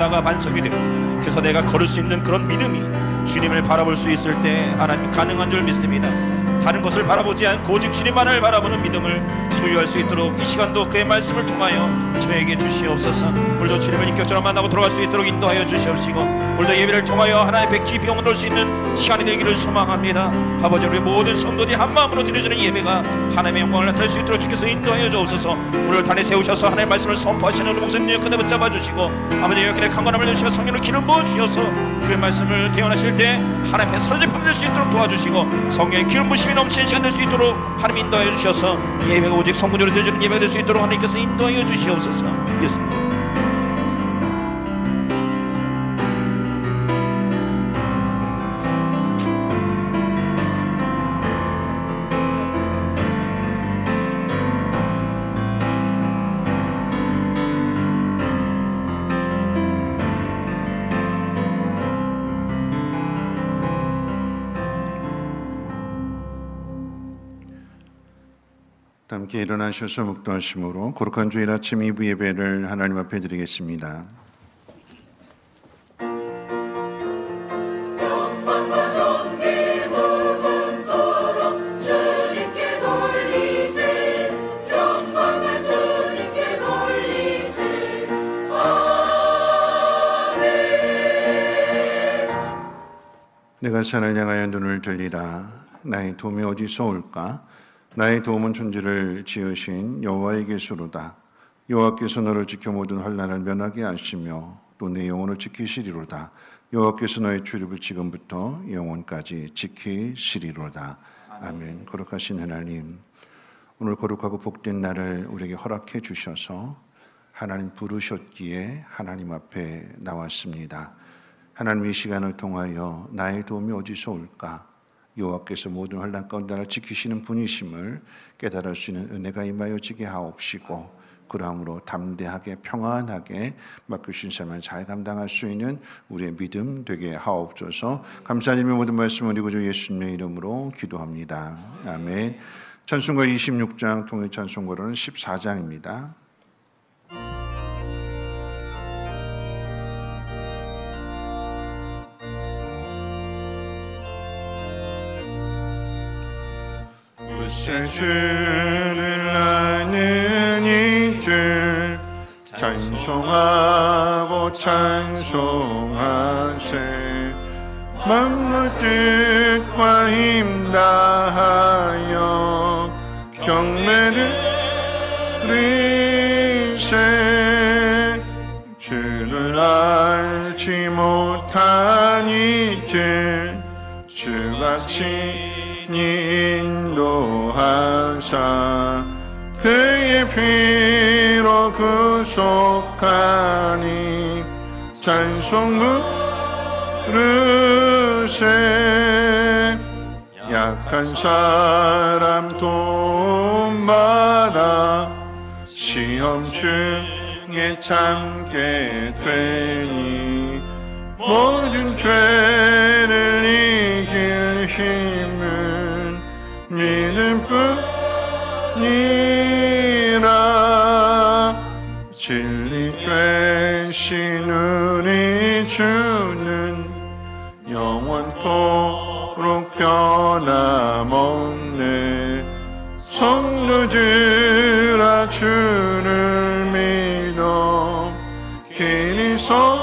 나가 반석이 되고, 그래서 내가 걸을 수 있는 그런 믿음이 주님을 바라볼 수 있을 때 하나님 가능한 줄 믿습니다. 다른 것을 바라보지 않고 오직 주님만을 바라보는 믿음을 소유할 수 있도록 이 시간도 그의 말씀을 통하여 저에게 주시옵소서. 오늘도 주님을 인격적으로 만나고 돌아갈 수 있도록 인도하여 주시옵시고, 오늘도 예배를 통하여 하나님 앞에 깊이 영혼을 수 있는 시간이 되기를 소망합니다. 아버지, 우리 모든 성도들이 한 마음으로 드려지는 예배가 하나님의 영광을 나타낼 수 있도록 주께서 인도하여 주옵소서. 오늘 단에 세우셔서 하나님의 말씀을 선포하시는 우리 목사님 끝에 붙잡아 주시고, 아버지 여기에 강건함을 주시며 성령을 기름 부어 주셔서 그의 말씀을 대언하실 때 하나님 앞에 서제품 될 수 있도록 도와주시고, 성령의 기름 부심이 넘치는 시간 될 수 있도록 하나님 인도하여 주셔서 예배가 오직 성군으로 드려지는 예배가 될 수 있도록 하나님께서 인도하여 주시옵소서. 예수님. 함께 일어나셔서 묵도하심으로 거룩한 주일 아침 2부 예배를 하나님 앞에 드리겠습니다. 영광과 존귀 무궁토록 주님께 돌리세. 영광을 주님께 돌리세. 아멘. 내가 산을 향하여 눈을 들리라. 나의 도움이 어디서 올까? 나의 도움은 천지를 지으신 여호와에게서로다. 여호와께서 너를 지켜 모든 환난을 면하게 하시며 또 내 영혼을 지키시리로다. 여호와께서 너의 출입을 지금부터 영원까지 지키시리로다. 아멘. 거룩하신 하나님, 오늘 거룩하고 복된 날을 우리에게 허락해 주셔서 하나님 부르셨기에 하나님 앞에 나왔습니다. 하나님, 이 시간을 통하여 나의 도움이 어디서 올까? 여호와께서 모든 환난 가운데 나를 지키시는 분이심을 깨달을 수 있는 은혜가 임하여지게 하옵시고, 그러므로 담대하게 평안하게 맡겨주신 삶을 잘 감당할 수 있는 우리의 믿음 되게 하옵소서. 감사드리며 모든 말씀 우리 구주 예수님의 이름으로 기도합니다. 아멘. 찬송가 26장 통일 찬송가로는 14장입니다. 새 주를 아는 이들 찬송하고 찬송하세. 마음과 뜻과 힘 다하여 경배를 드리세. 주를 알지 못한 이들 주같이 인도하사 그의 피로 구속하니 찬송 부르세. 약한 사람 도움받아 시험 중에 참게 되니 모든 죄를 이길 힘을 믿음뿐이라. 진리 되신 우리 주는 영원토록 변함없네. 성도들아 주를 믿어 길이 섰기세.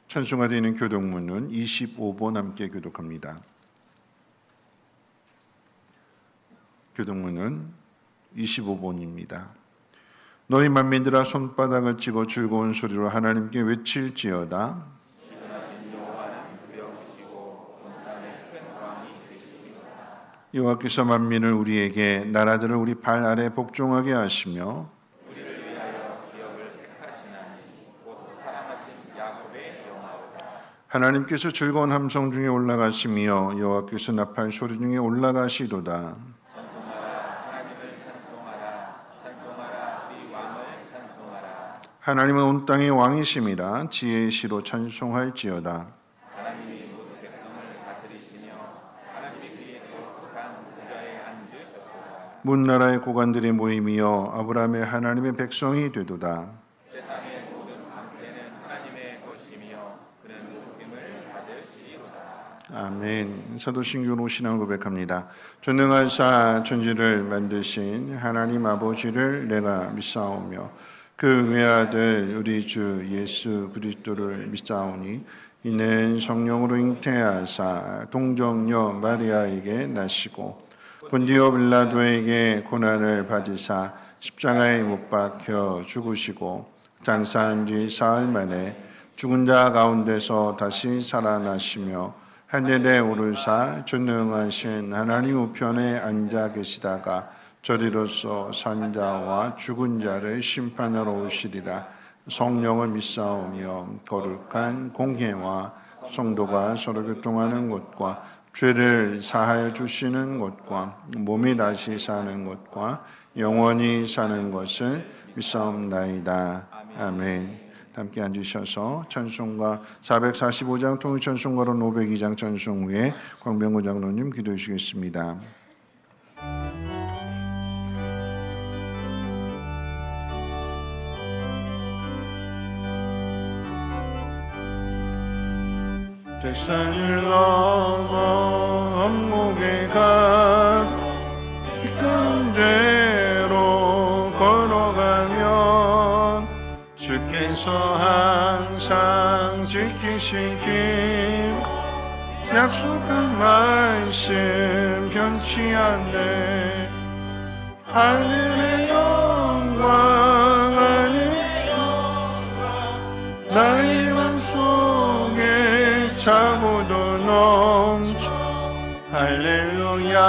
찬송가 되는 교독문은 25번 함께 교독합니다. 교독문은 25번입니다. 너희 만민들아 손바닥을 찌고 즐거운 소리로 하나님께 외칠지어다. 여호와께서 만민을 우리에게 나라들을 우리 발 아래 복종하게 하시며 하나님께서 즐거운 함성 중에 올라가시며 여호와께서 나팔 소리 중에 올라가시도다. 하나님은 온 땅의 왕이심이라 지혜의 시로 찬송할지어다. 문나라의 고관들의 모임이여 아브라함의 하나님의 백성이 되도다. 세상의 모든 방패는 하나님의 것이며 그는 복임을 받으시리로다. 아멘. 사도신경으로 신앙 고백합니다. 전능하사 천지를 만드신 하나님 아버지를 내가 믿사오며 그 외아들 우리 주 예수 그리스도를 믿사오니 이는 성령으로 잉태하사 동정녀 마리아에게 나시고 본디오 빌라도에게 고난을 받으사 십자가에 못 박혀 죽으시고 장사한 지 사흘 만에 죽은 자 가운데서 다시 살아나시며 하늘에 오르사 전능하신 하나님 우편에 앉아 계시다가 저리로서 산 자와 죽은 자를 심판하러 오시리라. 성령을 믿사오며 거룩한 공회와 성도가 서로 교통하는 것과 죄를 사하여 주시는 것과 몸이 다시 사는 것과 영원히 사는 것을 믿사옵나이다. 아멘. 함께 앉으셔서 찬송가 445장 통일찬송가로 502장 찬송 후에 광병구 장로님 기도해 주시겠습니다. 대산을 넘어 엄목에 가 가운데로 걸어가면 주께서 항상 지키시길 약속한 말씀 변치 않네. 하늘의 영광 하늘의 영광 나의 맘속에 차고도 넘쳐 할렐루야를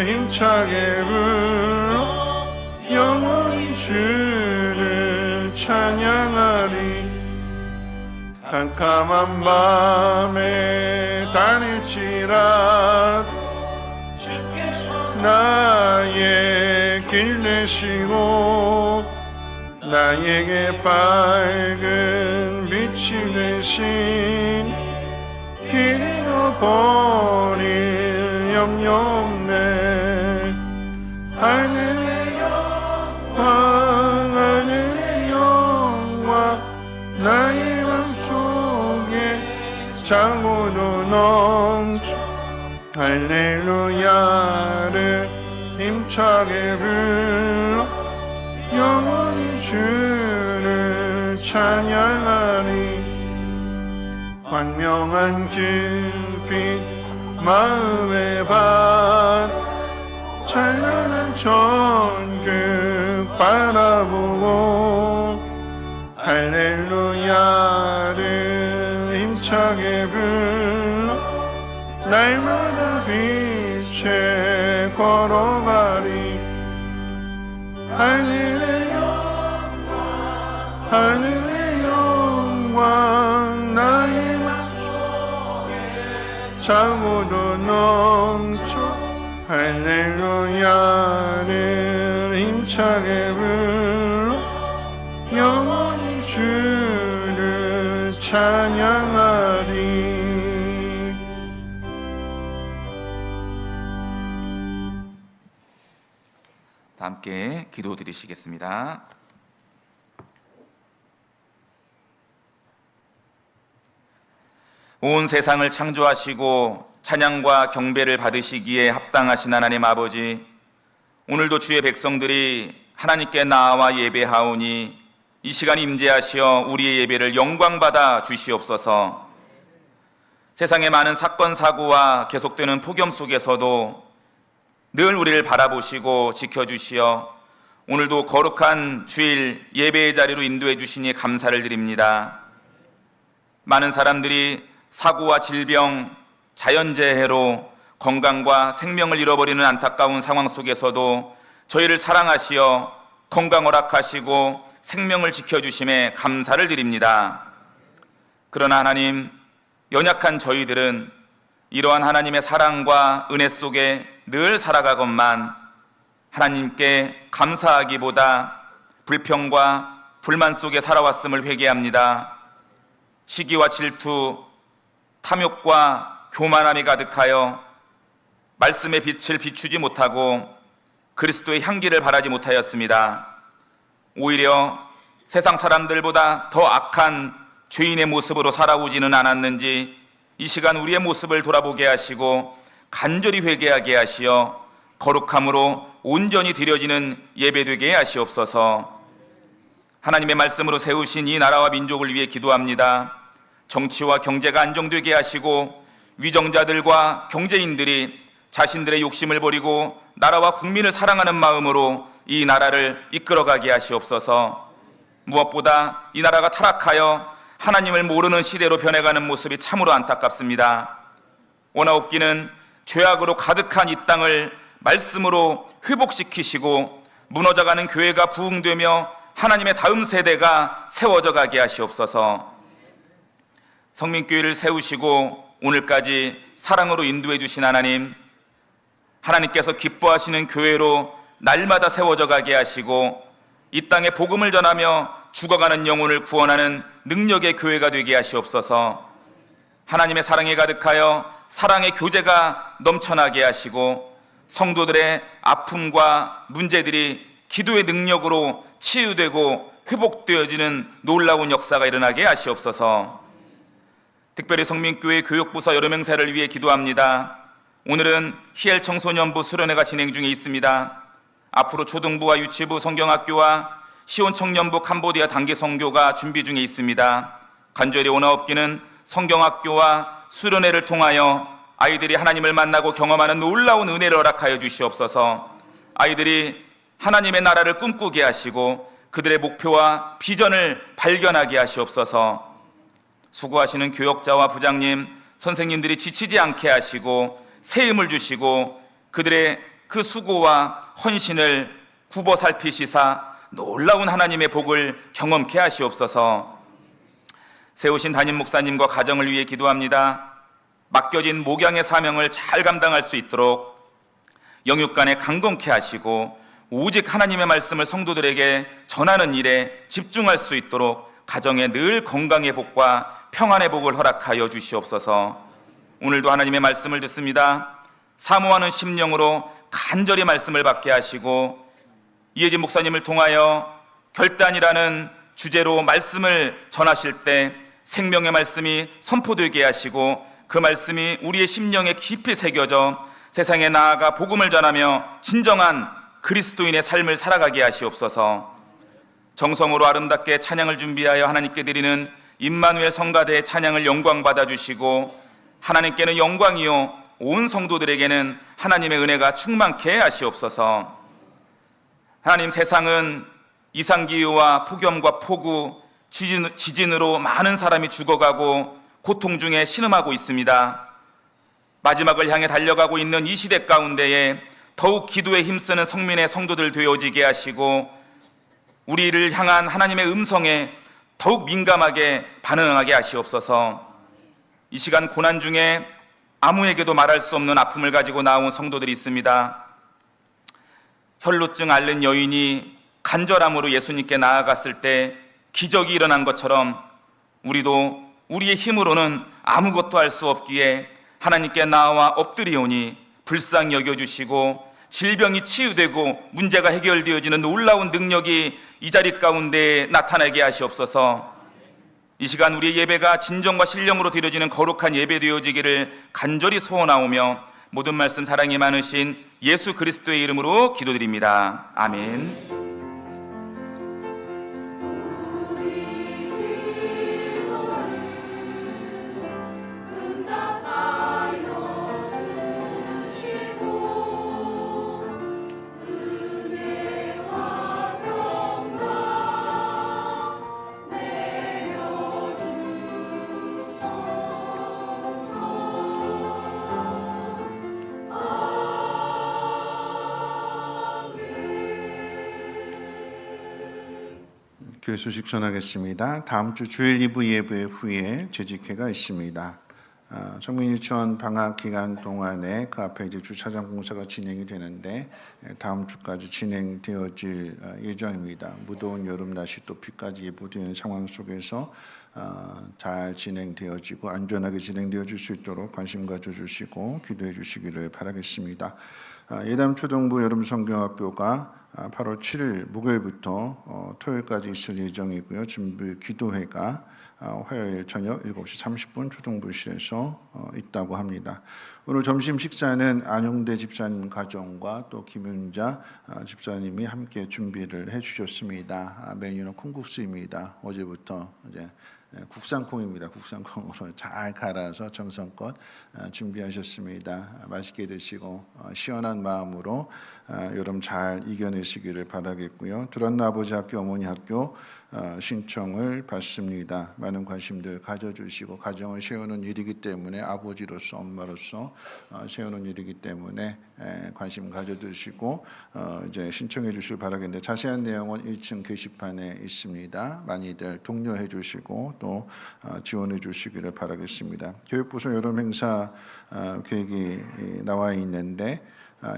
힘차게 불러 영원히 주를 찬양하리. 캄캄한 밤에 다닐지라도 주께서 나의 길 되시고 나에게 밝은 빛이 되신 길 잃어버릴 염려 없네. 하늘의 영광 하늘의 영광 나의 맘속에 차고도 넘쳐 할렐루야를 힘차게 불러 영원히 주를 찬양하리. 광명한 길빛 마음에 받 찬란한 천국 바라보고 할렐루야를 힘차게 불러 날마다 빛에 걸어가리. 하늘의 영광 하늘의 영광 나의 맘속에 차고도 넘쳐 할렐루야를 힘차게 불러 영원히 주를 찬양하리. 함께 기도드리시겠습니다. 온 세상을 창조하시고 찬양과 경배를 받으시기에 합당하신 하나님 아버지, 오늘도 주의 백성들이 하나님께 나아와 예배하오니 이 시간 임재하시어 우리의 예배를 영광받아 주시옵소서. 세상의 많은 사건 사고와 계속되는 폭염 속에서도 늘 우리를 바라보시고 지켜주시어 오늘도 거룩한 주일 예배의 자리로 인도해 주시니 감사를 드립니다. 많은 사람들이 사고와 질병, 자연재해로 건강과 생명을 잃어버리는 안타까운 상황 속에서도 저희를 사랑하시어 건강 허락하시고 생명을 지켜주심에 감사를 드립니다. 그러나 하나님, 연약한 저희들은 이러한 하나님의 사랑과 은혜 속에 늘 살아가건만 하나님께 감사하기보다 불평과 불만 속에 살아왔음을 회개합니다. 시기와 질투, 탐욕과 교만함이 가득하여 말씀의 빛을 비추지 못하고 그리스도의 향기를 발하지 못하였습니다. 오히려 세상 사람들보다 더 악한 죄인의 모습으로 살아오지는 않았는지 이 시간 우리의 모습을 돌아보게 하시고 간절히 회개하게 하시어 거룩함으로 온전히 드려지는 예배되게 하시옵소서. 하나님의 말씀으로 세우신 이 나라와 민족을 위해 기도합니다. 정치와 경제가 안정되게 하시고 위정자들과 경제인들이 자신들의 욕심을 버리고 나라와 국민을 사랑하는 마음으로 이 나라를 이끌어가게 하시옵소서. 무엇보다 이 나라가 타락하여 하나님을 모르는 시대로 변해가는 모습이 참으로 안타깝습니다. 원하옵기는 죄악으로 가득한 이 땅을 말씀으로 회복시키시고 무너져가는 교회가 부흥되며 하나님의 다음 세대가 세워져 가게 하시옵소서. 성민교회를 세우시고 오늘까지 사랑으로 인도해 주신 하나님, 하나님께서 기뻐하시는 교회로 날마다 세워져 가게 하시고 이 땅에 복음을 전하며 죽어가는 영혼을 구원하는 능력의 교회가 되게 하시옵소서. 하나님의 사랑에 가득하여 사랑의 교제가 넘쳐나게 하시고 성도들의 아픔과 문제들이 기도의 능력으로 치유되고 회복되어지는 놀라운 역사가 일어나게 하시옵소서. 특별히 성민교회 교육부서 여러 명세를 위해 기도합니다. 오늘은 희엘 청소년부 수련회가 진행 중에 있습니다. 앞으로 초등부와 유치부 성경학교와 시온 청년부 캄보디아 단기 선교가 준비 중에 있습니다. 간절히 원하옵기는 성경학교와 수련회를 통하여 아이들이 하나님을 만나고 경험하는 놀라운 은혜를 허락하여 주시옵소서. 아이들이 하나님의 나라를 꿈꾸게 하시고 그들의 목표와 비전을 발견하게 하시옵소서. 수고하시는 교역자와 부장님, 선생님들이 지치지 않게 하시고 새 힘을 주시고 그들의 그 수고와 헌신을 굽어 살피시사 놀라운 하나님의 복을 경험케 하시옵소서. 세우신 담임 목사님과 가정을 위해 기도합니다. 맡겨진 목양의 사명을 잘 감당할 수 있도록 영육간에 강건케 하시고 오직 하나님의 말씀을 성도들에게 전하는 일에 집중할 수 있도록 가정에 늘 건강의 복과 평안의 복을 허락하여 주시옵소서. 오늘도 하나님의 말씀을 듣습니다. 사모하는 심령으로 간절히 말씀을 받게 하시고 이혜진 목사님을 통하여 결단이라는 주제로 말씀을 전하실 때 생명의 말씀이 선포되게 하시고 그 말씀이 우리의 심령에 깊이 새겨져 세상에 나아가 복음을 전하며 진정한 그리스도인의 삶을 살아가게 하시옵소서. 정성으로 아름답게 찬양을 준비하여 하나님께 드리는 임마누엘 성가대의 찬양을 영광 받아주시고 하나님께는 영광이요 온 성도들에게는 하나님의 은혜가 충만케 하시옵소서. 하나님, 세상은 이상기후와 폭염과 폭우, 지진으로 많은 사람이 죽어가고 고통 중에 신음하고 있습니다. 마지막을 향해 달려가고 있는 이 시대 가운데에 더욱 기도에 힘쓰는 성민의 성도들 되어지게 하시고 우리를 향한 하나님의 음성에 더욱 민감하게 반응하게 하시옵소서. 이 시간 고난 중에 아무에게도 말할 수 없는 아픔을 가지고 나온 성도들이 있습니다. 혈루증 앓는 여인이 간절함으로 예수님께 나아갔을 때 기적이 일어난 것처럼 우리도 우리의 힘으로는 아무것도 할 수 없기에 하나님께 나와 엎드리오니 불쌍히 여겨주시고 질병이 치유되고 문제가 해결되어지는 놀라운 능력이 이 자리 가운데 나타나게 하시옵소서. 이 시간 우리의 예배가 진정과 신령으로 드려지는 거룩한 예배 되어지기를 간절히 소원하오며 모든 말씀 사랑이 많으신 예수 그리스도의 이름으로 기도드립니다. 아멘. 교회 소식 전하겠습니다. 다음 주 주일 2부 예배 후에 재직회가 있습니다. 성민 유치원 방학 기간 동안에 그 앞에 이제 주차장 공사가 진행이 되는데 다음 주까지 진행되어질 예정입니다. 무더운 여름 날씨 또 비까지 예보되는 상황 속에서 잘 진행되어지고 안전하게 진행되어질 수 있도록 관심 가져주시고 기도해 주시기를 바라겠습니다. 예담 초등부 여름 성경학교가 8월 7일 목요일부터 토요일까지 있을 예정이고요. 준비 기도회가 화요일 저녁 7시 30분 초등부실에서 있다고 합니다. 오늘 점심 식사는 안용대 집사님 가정과 또 김윤자 집사님이 함께 준비를 해주셨습니다. 메뉴는 콩국수입니다. 어제부터 이제 국산콩입니다. 국산콩으로 잘 갈아서 정성껏 준비하셨습니다. 맛있게 드시고 시원한 마음으로 여름 잘 이겨내시기를 바라겠고요. 두란노 아버지 학교 어머니 학교 신청을 받습니다. 많은 관심들 가져주시고 가정을 세우는 일이기 때문에 아버지로서 엄마로서 세우는 일이기 때문에 관심 가져주시고 이제 신청해 주시길 바라겠는데 자세한 내용은 1층 게시판에 있습니다. 많이들 독려해 주시고 또 지원해 주시기를 바라겠습니다. 교육부서 여름 행사 계획이 나와 있는데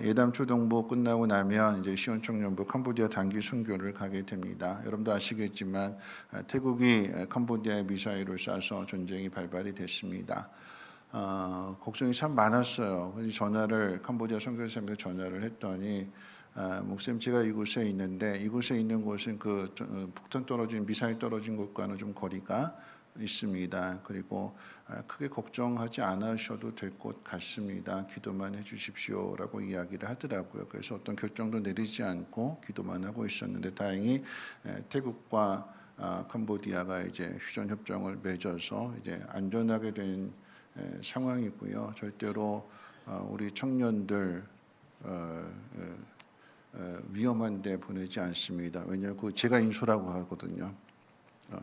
예담 초등부 끝나고 나면 이제 시온청년부 캄보디아 단기 순교를 가게 됩니다. 여러분도 아시겠지만 태국이 캄보디아에 미사일을 쏴서 전쟁이 발발이 됐습니다. 걱정이 참 많았어요. 전화를 캄보디아 선교사님께 전화를 했더니 목사님 제가 이곳에 있는데 이곳에 있는 곳은 그 폭탄 떨어진 미사일 떨어진 곳과는 좀 거리가 있습니다. 그리고 크게 걱정하지 않으셔도 될 것 같습니다. 기도만 해주십시오라고 이야기를 하더라고요. 그래서 어떤 결정도 내리지 않고 기도만 하고 있었는데 다행히 태국과 캄보디아가 이제 휴전 협정을 맺어서 이제 안전하게 된 상황이고요. 절대로 우리 청년들 위험한 데 보내지 않습니다. 왜냐하면 그 제가 인솔하고 하거든요.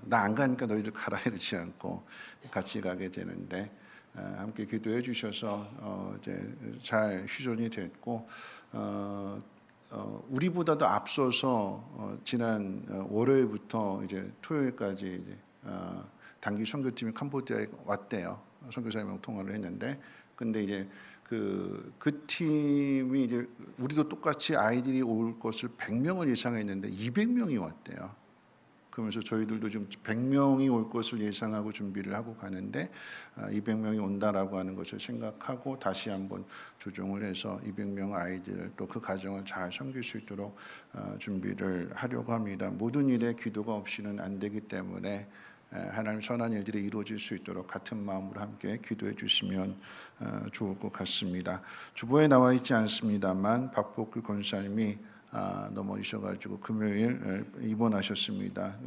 나 안 가니까 너희들 가라 이러지 않고 같이 가게 되는데 함께 기도해 주셔서 이제 잘 휴전이 됐고 우리보다도 앞서서 지난 월요일부터 이제 토요일까지 이제 단기 선교팀이 캄보디아에 왔대요. 선교사님하고 통화를 했는데 근데 이제 그 팀이 이제 우리도 똑같이 아이들이 올 것을 100명을 예상했는데 200명이 왔대요. 그러면서 저희들도 지금 100명이 올 것을 예상하고 준비를 하고 가는데 200명이 온다라고 하는 것을 생각하고 다시 한번 조정을 해서 200명 아이들을 또 그 가정을 잘 섬길 수 있도록 준비를 하려고 합니다. 모든 일에 기도가 없이는 안 되기 때문에 하나님 선한 일들이 이루어질 수 있도록 같은 마음으로 함께 기도해 주시면 좋을 것 같습니다. 주보에 나와 있지 않습니다만 박복규 권사님이 넘어지셔가지고 금요일 입원하셨습니다.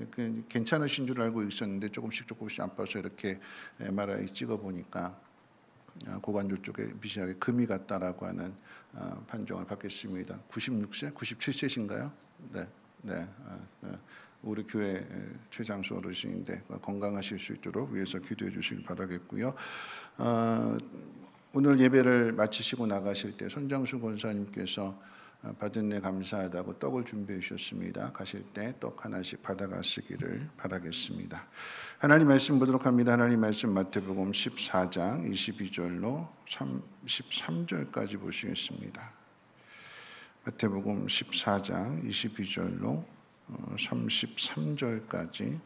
괜찮으신 줄 알고 있었는데 조금씩 아파서 이렇게 MRI 찍어보니까 고관절 쪽에 미세하게 금이 갔다라고 하는 판정을 받겠습니다. 96세? 97세신가요? 네. 우리 교회 최장수 어르신인데 건강하실 수 있도록 위해서 기도해 주시길 바라겠고요. 오늘 예배를 마치시고 나가실 때 손장수 권사님께서 받은 내 감사하다고 떡을 준비해 주셨습니다. 가실 때 떡 하나씩 받아가시기를 바라겠습니다. 하나님 말씀 보도록 합니다. 하나님 말씀 마태복음 14장 22절로 33절까지 보시겠습니다. 마태복음 14장 22절로 33절까지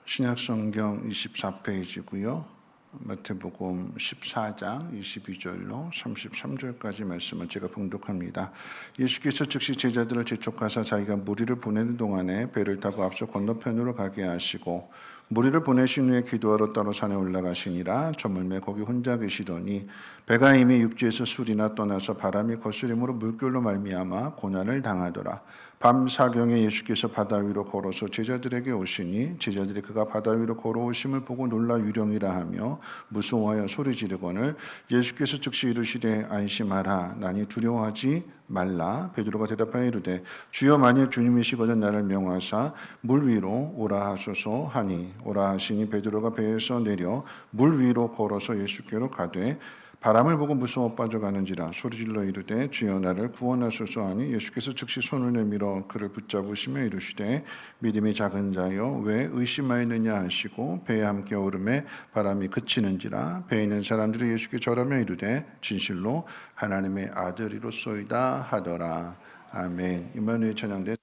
신약성경 24페이지고요. 마태복음 14장 22절로 33절까지 말씀을 제가 봉독합니다. 예수께서 즉시 제자들을 재촉하사 자기가 무리를 보내는 동안에 배를 타고 앞서 건너편으로 가게 하시고 무리를 보내신 후에 기도하러 따로 산에 올라가시니라. 저물매 거기 혼자 계시더니 배가 이미 육지에서 술이나 떠나서 바람이 거스림으로 물결로 말미암아 고난을 당하더라. 밤 사경에 예수께서 바다 위로 걸어서 제자들에게 오시니 제자들이 그가 바다 위로 걸어오심을 보고 놀라 유령이라 하며 무서워하여 소리 지르거늘 예수께서 즉시 이르시되 안심하라 나니 두려워하지 말라. 베드로가 대답하여 이르되 주여 만일 주님이시거든 나를 명하사 물 위로 오라 하소서 하니 오라 하시니 베드로가 배에서 내려 물 위로 걸어서 예수께로 가되 바람을 보고 무서워 빠져가는지라 소리질러 이르되 주여 나를 구원하소서 하니 예수께서 즉시 손을 내밀어 그를 붙잡으시며 이르시되 믿음이 작은 자여 왜 의심하였느냐 하시고 배에 함께 오름에 바람이 그치는지라. 배에 있는 사람들이 예수께 절하며 이르되 진실로 하나님의 아들이로소이다 하더라. 아멘. 임마누엘 찬양대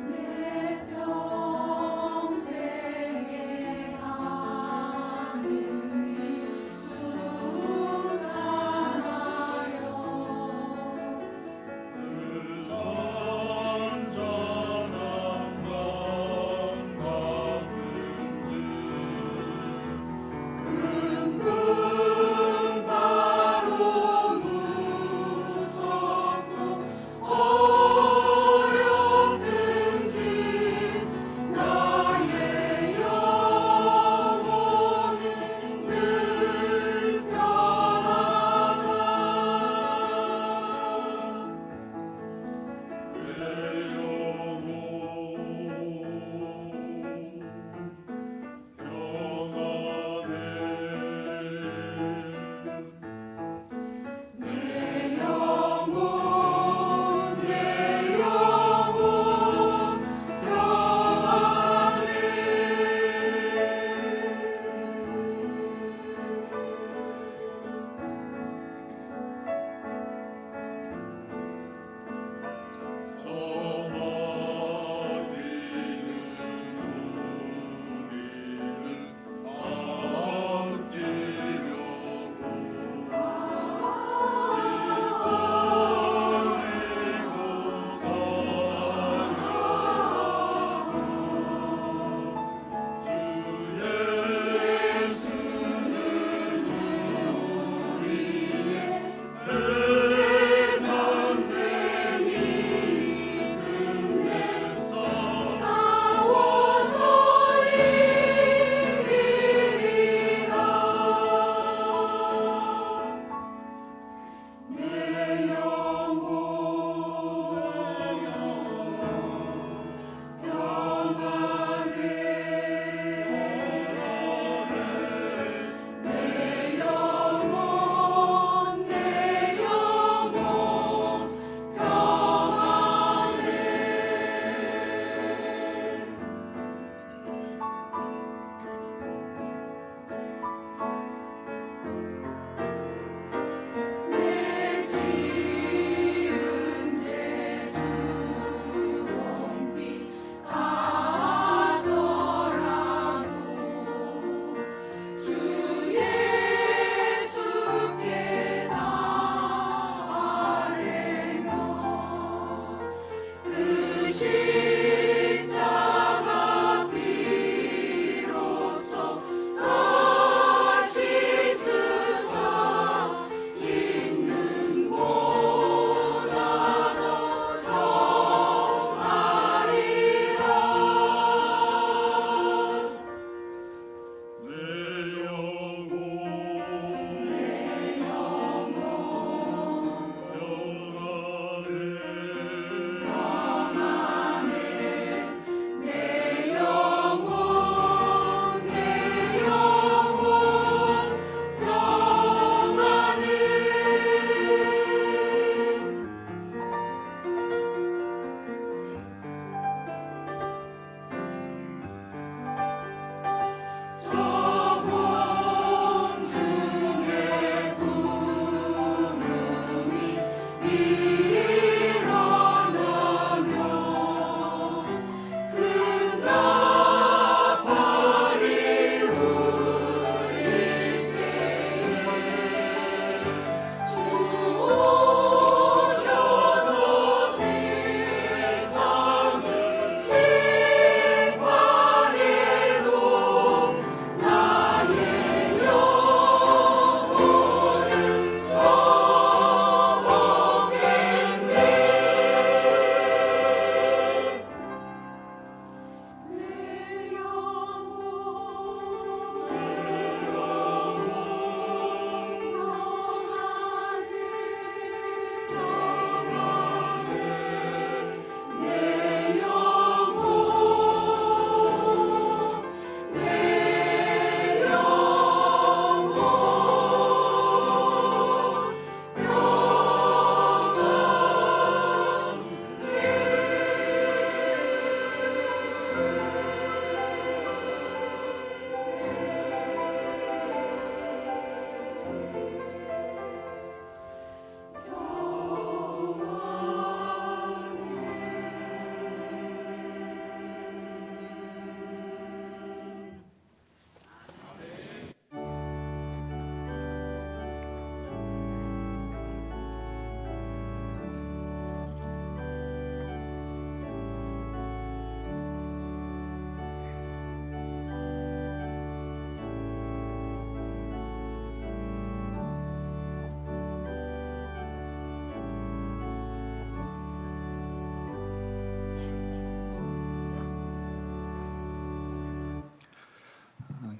내 평생에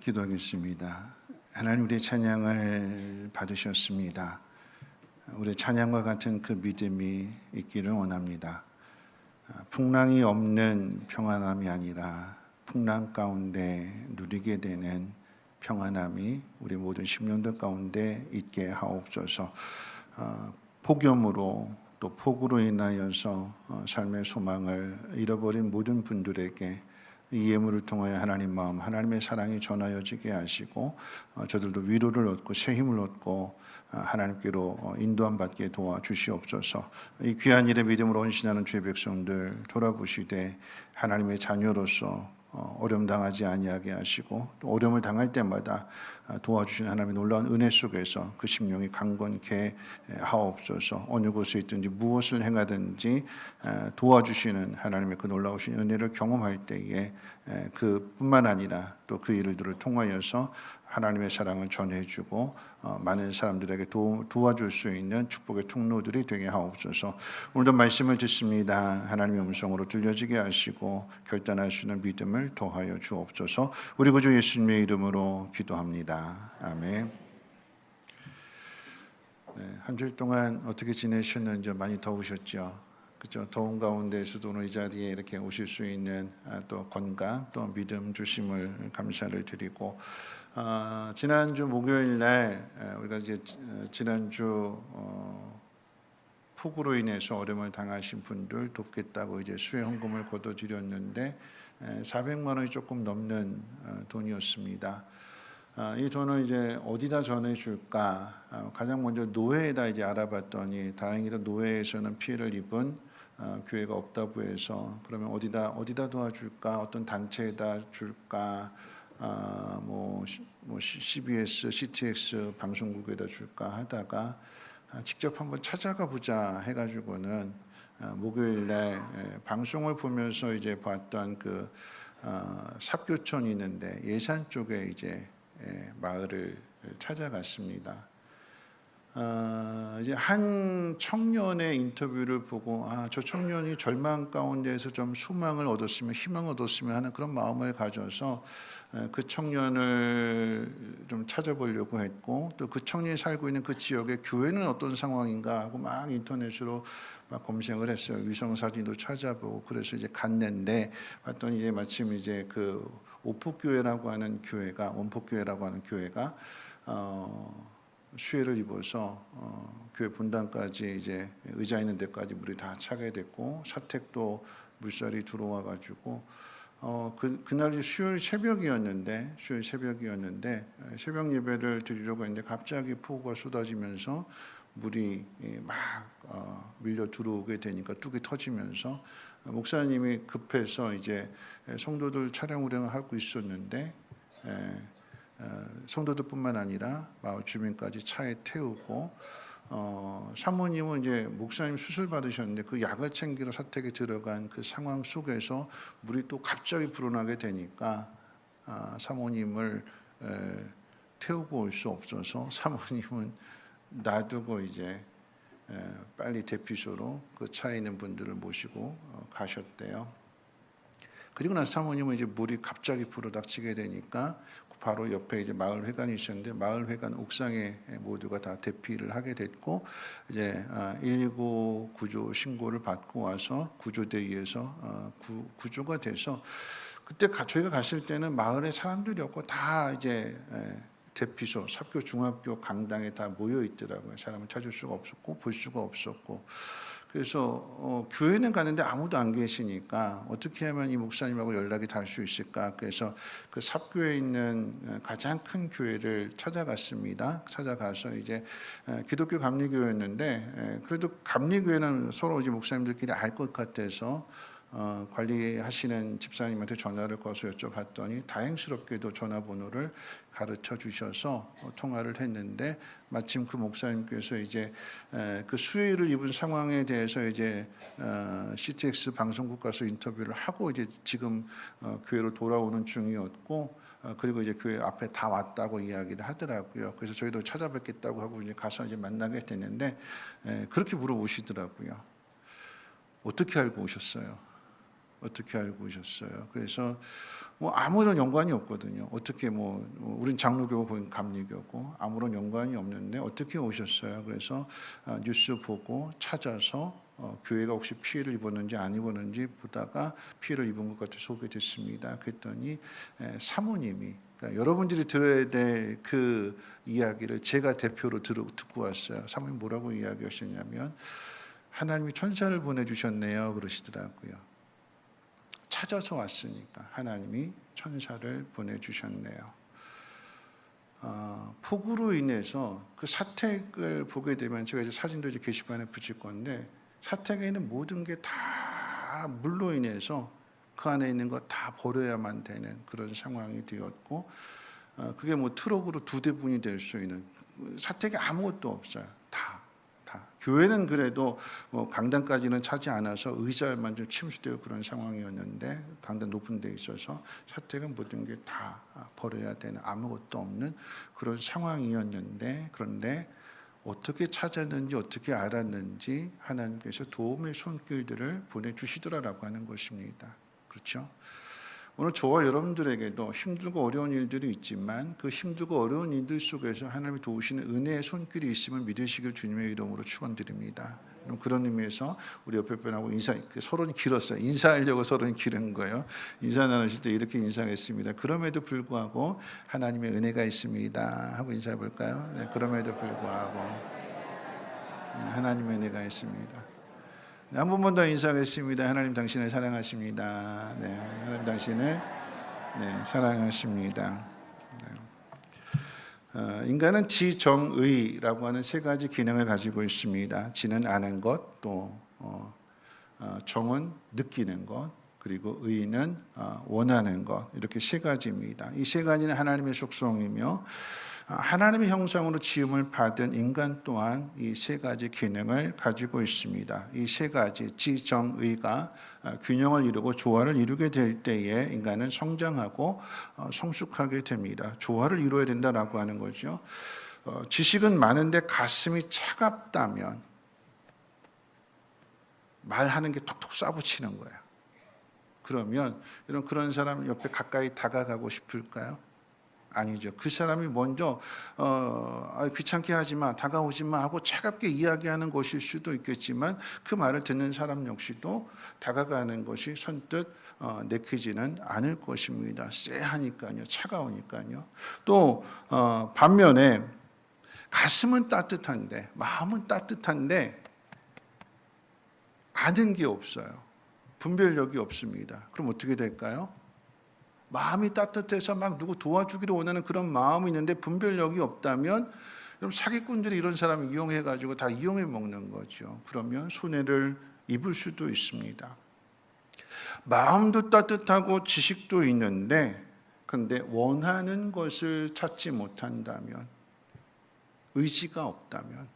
기도하겠습니다. 하나님, 우리의 찬양을 받으셨습니다. 우리의 찬양과 같은 그 믿음이 있기를 원합니다. 풍랑이 없는 평안함이 아니라 풍랑 가운데 누리게 되는 평안함이 우리 모든 심령들 가운데 있게 하옵소서. 폭염으로 또 폭우로 인하여서 삶의 소망을 잃어버린 모든 분들에게 이 예물을 통하여 하나님 마음, 하나님의 사랑이 전하여지게 하시고 저들도 위로를 얻고 새 힘을 얻고 하나님께로 인도함 받게 도와주시옵소서. 이 귀한 일에 믿음으로 헌신하는 주의 백성들 돌아보시되 하나님의 자녀로서 어려움 당하지 아니하게 하시고 또 어려움을 당할 때마다 도와주시는 하나님의 놀라운 은혜 속에서 그 심령이 강건케 하옵소서. 어느 곳에 있든지 무엇을 행하든지 도와주시는 하나님의 그 놀라우신 은혜를 경험할 때에 그뿐만 아니라 또 그 일들을 통하여서 하나님의 사랑을 전해주고 많은 사람들에게 도와줄 수 있는 축복의 통로들이 되게 하옵소서. 오늘도 말씀을 듣습니다. 하나님의 음성으로 들려지게 하시고 결단할 수 있는 믿음을 더하여 주옵소서. 우리 구주 예수님의 이름으로 기도합니다. 아멘. 네, 한 주일 동안 어떻게 지내셨는지 많이 더우셨죠? 그렇죠. 더운 가운데에서도 오늘 이 자리에 이렇게 오실 수 있는 또 건강, 또 믿음 주심을 감사를 드리고 지난주 목요일 날 우리가 이제 지난주 폭우로 인해서 어려움을 당하신 분들 돕겠다고 이제 수혜 헌금을 거둬드렸는데 400만 원이 조금 넘는 돈이었습니다. 이 돈을 이제 어디다 전해줄까? 가장 먼저 노회에다 이제 알아봤더니 다행히도 노회에서는 피해를 입은 교회가 없다고 해서 그러면 어디다 도와줄까? 어떤 단체에다 줄까? 뭐 CBS, CTX 방송국에다 줄까 하다가 직접 한번 찾아가 보자 해가지고는 목요일 날 방송을 보면서 이제 봤던 그 삽교촌이 있는데 예산 쪽에 이제 마을을 찾아갔습니다. 이제 한 청년의 인터뷰를 보고 저 청년이 절망 가운데에서 좀 소망을 얻었으면 희망을 얻었으면 하는 그런 마음을 가져서 그 청년을 좀 찾아보려고 했고 또 그 청년이 살고 있는 그 지역의 교회는 어떤 상황인가 하고 막 인터넷으로 막 검색을 했어요. 위성 사진도 찾아보고 그래서 이제 갔는데 봤더니 이제 마침 이제 그 오폭교회라고 하는 교회가 원폭교회라고 하는 교회가 수해를 입어서 교회 분당까지 이제 의자 있는 데까지 물이 다 차게 됐고 사택도 물살이 들어와 가지고 그날이 수요일 새벽이었는데 새벽 예배를 드리려고 했는데 갑자기 폭우가 쏟아지면서 물이 막 밀려 들어오게 되니까 뚝이 터지면서 목사님이 급해서 이제 성도들 차량 운행을 하고 있었는데 성도들뿐만 아니라 마을 주민까지 차에 태우고 사모님은 이제 목사님 수술 받으셨는데 그 약을 챙기러 사택에 들어간 그 상황 속에서 물이 또 갑자기 불어나게 되니까 사모님을 태우고 올 수 없어서 사모님은 놔두고 이제 빨리 대피소로 그 차에 있는 분들을 모시고 가셨대요. 그리고 나서 사모님은 이제 물이 갑자기 불어닥치게 되니까 바로 옆에 이제 마을 회관이 있었는데 마을 회관 옥상에 모두가 다 대피를 하게 됐고 이제 119 구조 신고를 받고 와서 구조대에 의해서 구조가 돼서 그때 저희가 갔을 때는 마을에 사람들이 없고 다 이제 대피소 삽교 중학교 강당에 다 모여 있더라고요. 사람을 찾을 수가 없었고 볼 수가 없었고 그래서 교회는 가는데 아무도 안 계시니까 어떻게 하면 이 목사님하고 연락이 닿을 수 있을까? 그래서 그 삽교에 있는 가장 큰 교회를 찾아갔습니다. 찾아가서 이제 기독교 감리교회였는데 그래도 감리교회는 서로 이제 목사님들끼리 알 것 같아서 관리하시는 집사님한테 전화를 걸어서 여쭤봤더니 다행스럽게도 전화번호를 가르쳐 주셔서 통화를 했는데 마침 그 목사님께서 이제 그 수해를 입은 상황에 대해서 이제 CTX 방송국 가서 인터뷰를 하고 이제 지금 교회로 돌아오는 중이었고 그리고 이제 교회 앞에 다 왔다고 이야기를 하더라고요. 그래서 저희도 찾아뵙겠다고 하고 이제 가서 이제 만나게 됐는데 그렇게 물어보시더라고요. 어떻게 알고 오셨어요? 어떻게 알고 오셨어요? 그래서 뭐 아무런 연관이 없거든요. 어떻게 뭐 우린 장로교고 거긴 감리교고 아무런 연관이 없는데 어떻게 오셨어요? 그래서 뉴스 보고 찾아서 교회가 혹시 피해를 입었는지 안 입었는지 보다가 피해를 입은 것 같아 소개됐습니다. 그랬더니 사모님이, 그러니까 여러분들이 들어야 될 그 이야기를 제가 대표로 듣고 왔어요. 사모님 뭐라고 이야기하셨냐면 하나님이 천사를 보내주셨네요 그러시더라고요. 찾아서 왔으니까 하나님이 천사를 보내주셨네요. 폭우로 인해서 그 사택을 보게 되면 제가 이제 사진도 이제 게시판에 붙일 건데 사택에 있는 모든 게 다 물로 인해서 그 안에 있는 거 다 버려야만 되는 그런 상황이 되었고 그게 뭐 트럭으로 2대분이 될 수 있는 사택에 아무것도 없어요. 다. 교회는 그래도 뭐 강단까지는 차지 않아서 의자만 좀 침수되고 그런 상황이었는데 강단 높은 데 있어서 사택은 모든 게 다 버려야 되는 아무것도 없는 그런 상황이었는데 그런데 어떻게 찾았는지 어떻게 알았는지 하나님께서 도움의 손길들을 보내주시더라라고 하는 것입니다. 그렇죠? 오늘 저와 여러분들에게도 힘들고 어려운 일들이 있지만 그 힘들고 어려운 일들 속에서 하나님이 도우시는 은혜의 손길이 있음을 믿으시길 주님의 이름으로 축원드립니다. 그런 의미에서 우리 옆에 분하고 서론이 길었어요. 인사하려고 서론이 길은 거예요. 인사 나누실 때 이렇게 인사하겠습니다. 그럼에도 불구하고 하나님의 은혜가 있습니다 하고 인사해 볼까요? 네, 그럼에도 불구하고 하나님의 은혜가 있습니다. 네, 한 번만 더 인사하겠습니다. 하나님 당신을 사랑하십니다. 네, 하나님 당신을 사랑하십니다. 네. 인간은 지정의라고 하는 3가지 기능을 가지고 있습니다. 지는 아는 것, 또 정은 느끼는 것, 그리고 의는 원하는 것, 이렇게 3가지입니다. 이 3가지는 하나님의 속성이며 하나님의 형상으로 지음을 받은 인간 또한 이 3가지 기능을 가지고 있습니다. 이 3가지 지정의가 균형을 이루고 조화를 이루게 될 때에 인간은 성장하고 성숙하게 됩니다. 조화를 이루어야 된다라고 하는 거죠. 지식은 많은데 가슴이 차갑다면 말하는 게 톡톡 쏴붙이는 거예요. 그러면 그런 사람 옆에 가까이 다가가고 싶을까요? 아니죠. 그 사람이 먼저 귀찮게 하지 마, 다가오지 마 하고 차갑게 이야기하는 것일 수도 있겠지만 그 말을 듣는 사람 역시도 다가가는 것이 선뜻 내키지는 않을 것입니다. 쎄하니까요, 차가우니까요. 또 반면에 가슴은 따뜻한데 마음은 따뜻한데 아는 게 없어요. 분별력이 없습니다. 그럼 어떻게 될까요? 마음이 따뜻해서 막 누구 도와주기를 원하는 그런 마음이 있는데 분별력이 없다면 그럼 사기꾼들이 이런 사람 이용해가지고 다 이용해 먹는 거죠. 그러면 손해를 입을 수도 있습니다. 마음도 따뜻하고 지식도 있는데 그런데 원하는 것을 찾지 못한다면 의지가 없다면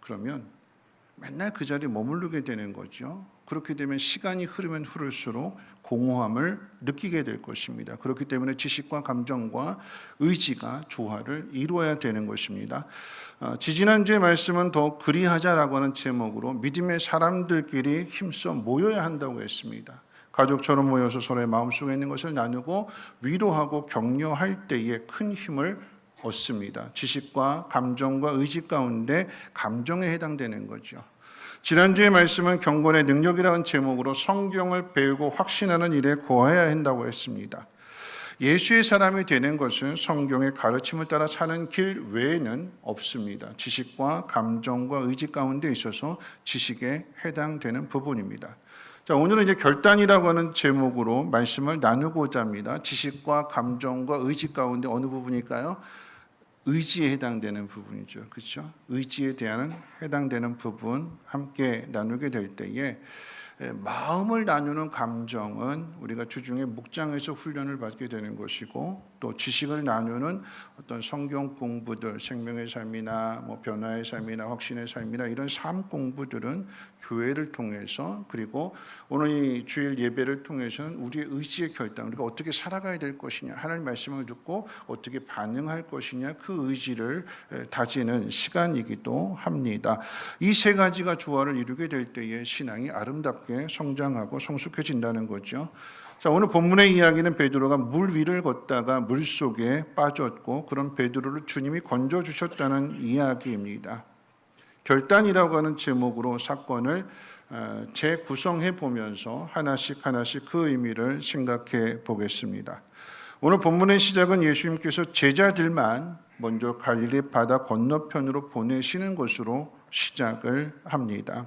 그러면 맨날 그 자리에 머무르게 되는 거죠. 그렇게 되면 시간이 흐르면 흐를수록 공허함을 느끼게 될 것입니다. 그렇기 때문에 지식과 감정과 의지가 조화를 이루어야 되는 것입니다. 지지난주의 말씀은 더 그리하자라고 하는 제목으로 믿음의 사람들끼리 힘써 모여야 한다고 했습니다. 가족처럼 모여서 서로의 마음속에 있는 것을 나누고 위로하고 격려할 때에 큰 힘을 얻습니다. 지식과 감정과 의지 가운데 감정에 해당되는 거죠. 지난주의 말씀은 경건의 능력이라는 제목으로 성경을 배우고 확신하는 일에 고해야 한다고 했습니다. 예수의 사람이 되는 것은 성경의 가르침을 따라 사는 길 외에는 없습니다. 지식과 감정과 의지 가운데 있어서 지식에 해당되는 부분입니다. 자, 오늘은 이제 결단이라고 하는 제목으로 말씀을 나누고자 합니다. 지식과 감정과 의지 가운데 어느 부분일까요? 의지에 해당되는 부분이죠. 그렇죠? 의지에 대한 해당되는 부분 함께 나누게 될 때에 마음을 나누는 감정은 우리가 주중에 목장에서 훈련을 받게 되는 것이고 또 지식을 나누는 어떤 성경 공부들, 생명의 삶이나 뭐 변화의 삶이나 확신의 삶이나 이런 삶 공부들은 교회를 통해서, 그리고 오늘 이 주일 예배를 통해서는 우리의 의지의 결단, 우리가 어떻게 살아가야 될 것이냐, 하나님 말씀을 듣고 어떻게 반응할 것이냐, 그 의지를 다지는 시간이기도 합니다. 이 세 가지가 조화를 이루게 될 때에 신앙이 아름답게 성장하고 성숙해진다는 거죠. 자, 오늘 본문의 이야기는 베드로가 물 위를 걷다가 물 속에 빠졌고 그런 베드로를 주님이 건져 주셨다는 이야기입니다. 결단이라고 하는 제목으로 사건을 재구성해 보면서 하나씩 그 의미를 생각해 보겠습니다. 오늘 본문의 시작은 예수님께서 제자들만 먼저 갈릴리 바다 건너편으로 보내시는 것으로 시작을 합니다.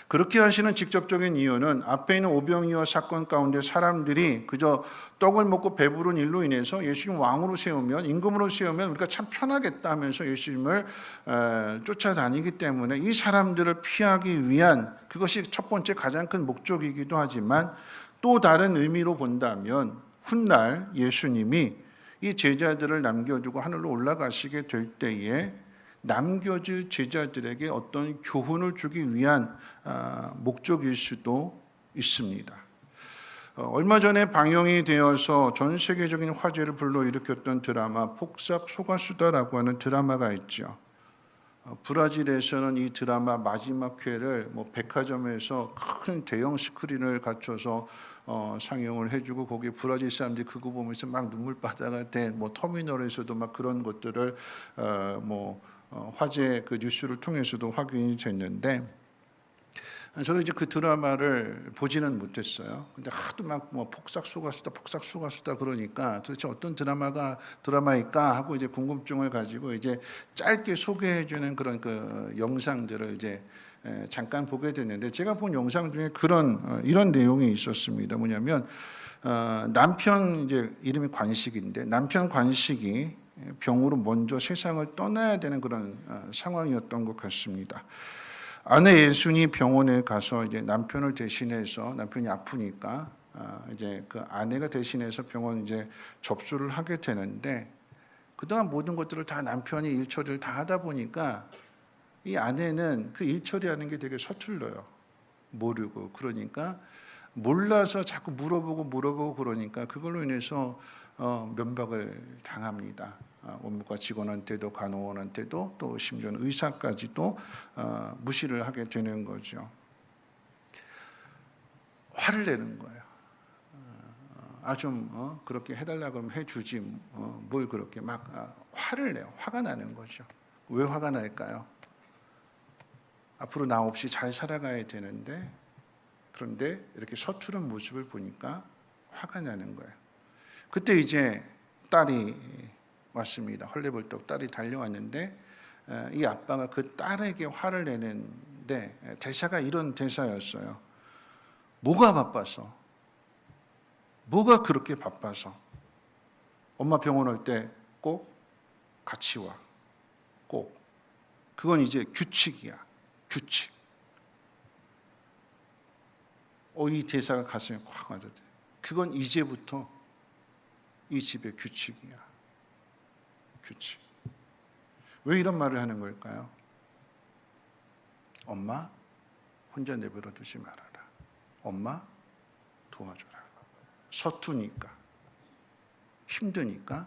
그렇게 하시는 직접적인 이유는 앞에 있는 오병이어 사건 가운데 사람들이 그저 떡을 먹고 배부른 일로 인해서 예수님 왕으로 세우면, 임금으로 세우면 우리가 참 편하겠다 하면서 예수님을 쫓아다니기 때문에 이 사람들을 피하기 위한, 그것이 첫 번째 가장 큰 목적이기도 하지만, 또 다른 의미로 본다면 훗날 예수님이 이 제자들을 남겨두고 하늘로 올라가시게 될 때에 남겨질 제자들에게 어떤 교훈을 주기 위한 목적일 수도 있습니다. 얼마 전에 방영이 되어서 전 세계적인 화제를 불러일으켰던 드라마 폭삭 속았수다라고 하는 드라마가 있죠. 브라질에서는 이 드라마 마지막 회를 뭐 백화점에서 큰 대형 스크린을 갖춰서 상영을 해주고, 거기에 브라질 사람들이 그거 보면서 막 눈물바다가 된, 뭐 터미널에서도 막 그런 것들을 화제 그 뉴스를 통해서도 확인이 됐는데, 저는 이제 그 드라마를 보지는 못했어요. 근데 하도 막 뭐 폭삭 속았수다 그러니까 도대체 어떤 드라마일까 하고 이제 궁금증을 가지고 이제 짧게 소개해주는 그런 그 영상들을 이제 잠깐 보게 됐는데, 제가 본 영상 중에 이런 내용이 있었습니다. 뭐냐면 남편, 이제 이름이 관식인데, 남편 관식이 병으로 먼저 세상을 떠나야 되는 그런 상황이었던 것 같습니다. 아내 예순이 병원에 가서 이제 남편을 대신해서, 남편이 아프니까 이제 그 아내가 대신해서 병원 이제 접수를 하게 되는데, 그동안 모든 것들을 다 남편이 일 처리를 다 하다 보니까 이 아내는 그 일 처리하는 게 되게 서툴러요. 모르고. 그러니까 몰라서 자꾸 물어보고 그러니까 그걸로 인해서 면박을 당합니다. 원무과 직원한테도 간호원한테도 또 심지어는 의사까지도 무시를 하게 되는 거죠. 화를 내는 거예요. 좀 그렇게 해달라고 하면 해주지 뭘 그렇게 막 화를 내요. 화가 나는 거죠. 왜 화가 날까요? 앞으로 나 없이 잘 살아가야 되는데, 그런데 이렇게 서투른 모습을 보니까 화가 나는 거예요. 그때 이제 딸이 왔습니다. 헐레벌떡 딸이 달려왔는데, 이 아빠가 그 딸에게 화를 내는데 대사가 이런 대사였어요. 뭐가 바빠서? 뭐가 그렇게 바빠서? 엄마 병원 올 때 꼭 같이 와. 꼭. 그건 이제 규칙이야. 규칙. 이 대사가 가슴에 확 와닿아요. 그건 이제부터 이 집의 규칙이야. 규칙. 왜 이런 말을 하는 걸까요? 엄마 혼자 내버려 두지 말아라. 엄마 도와줘라. 서투니까, 힘드니까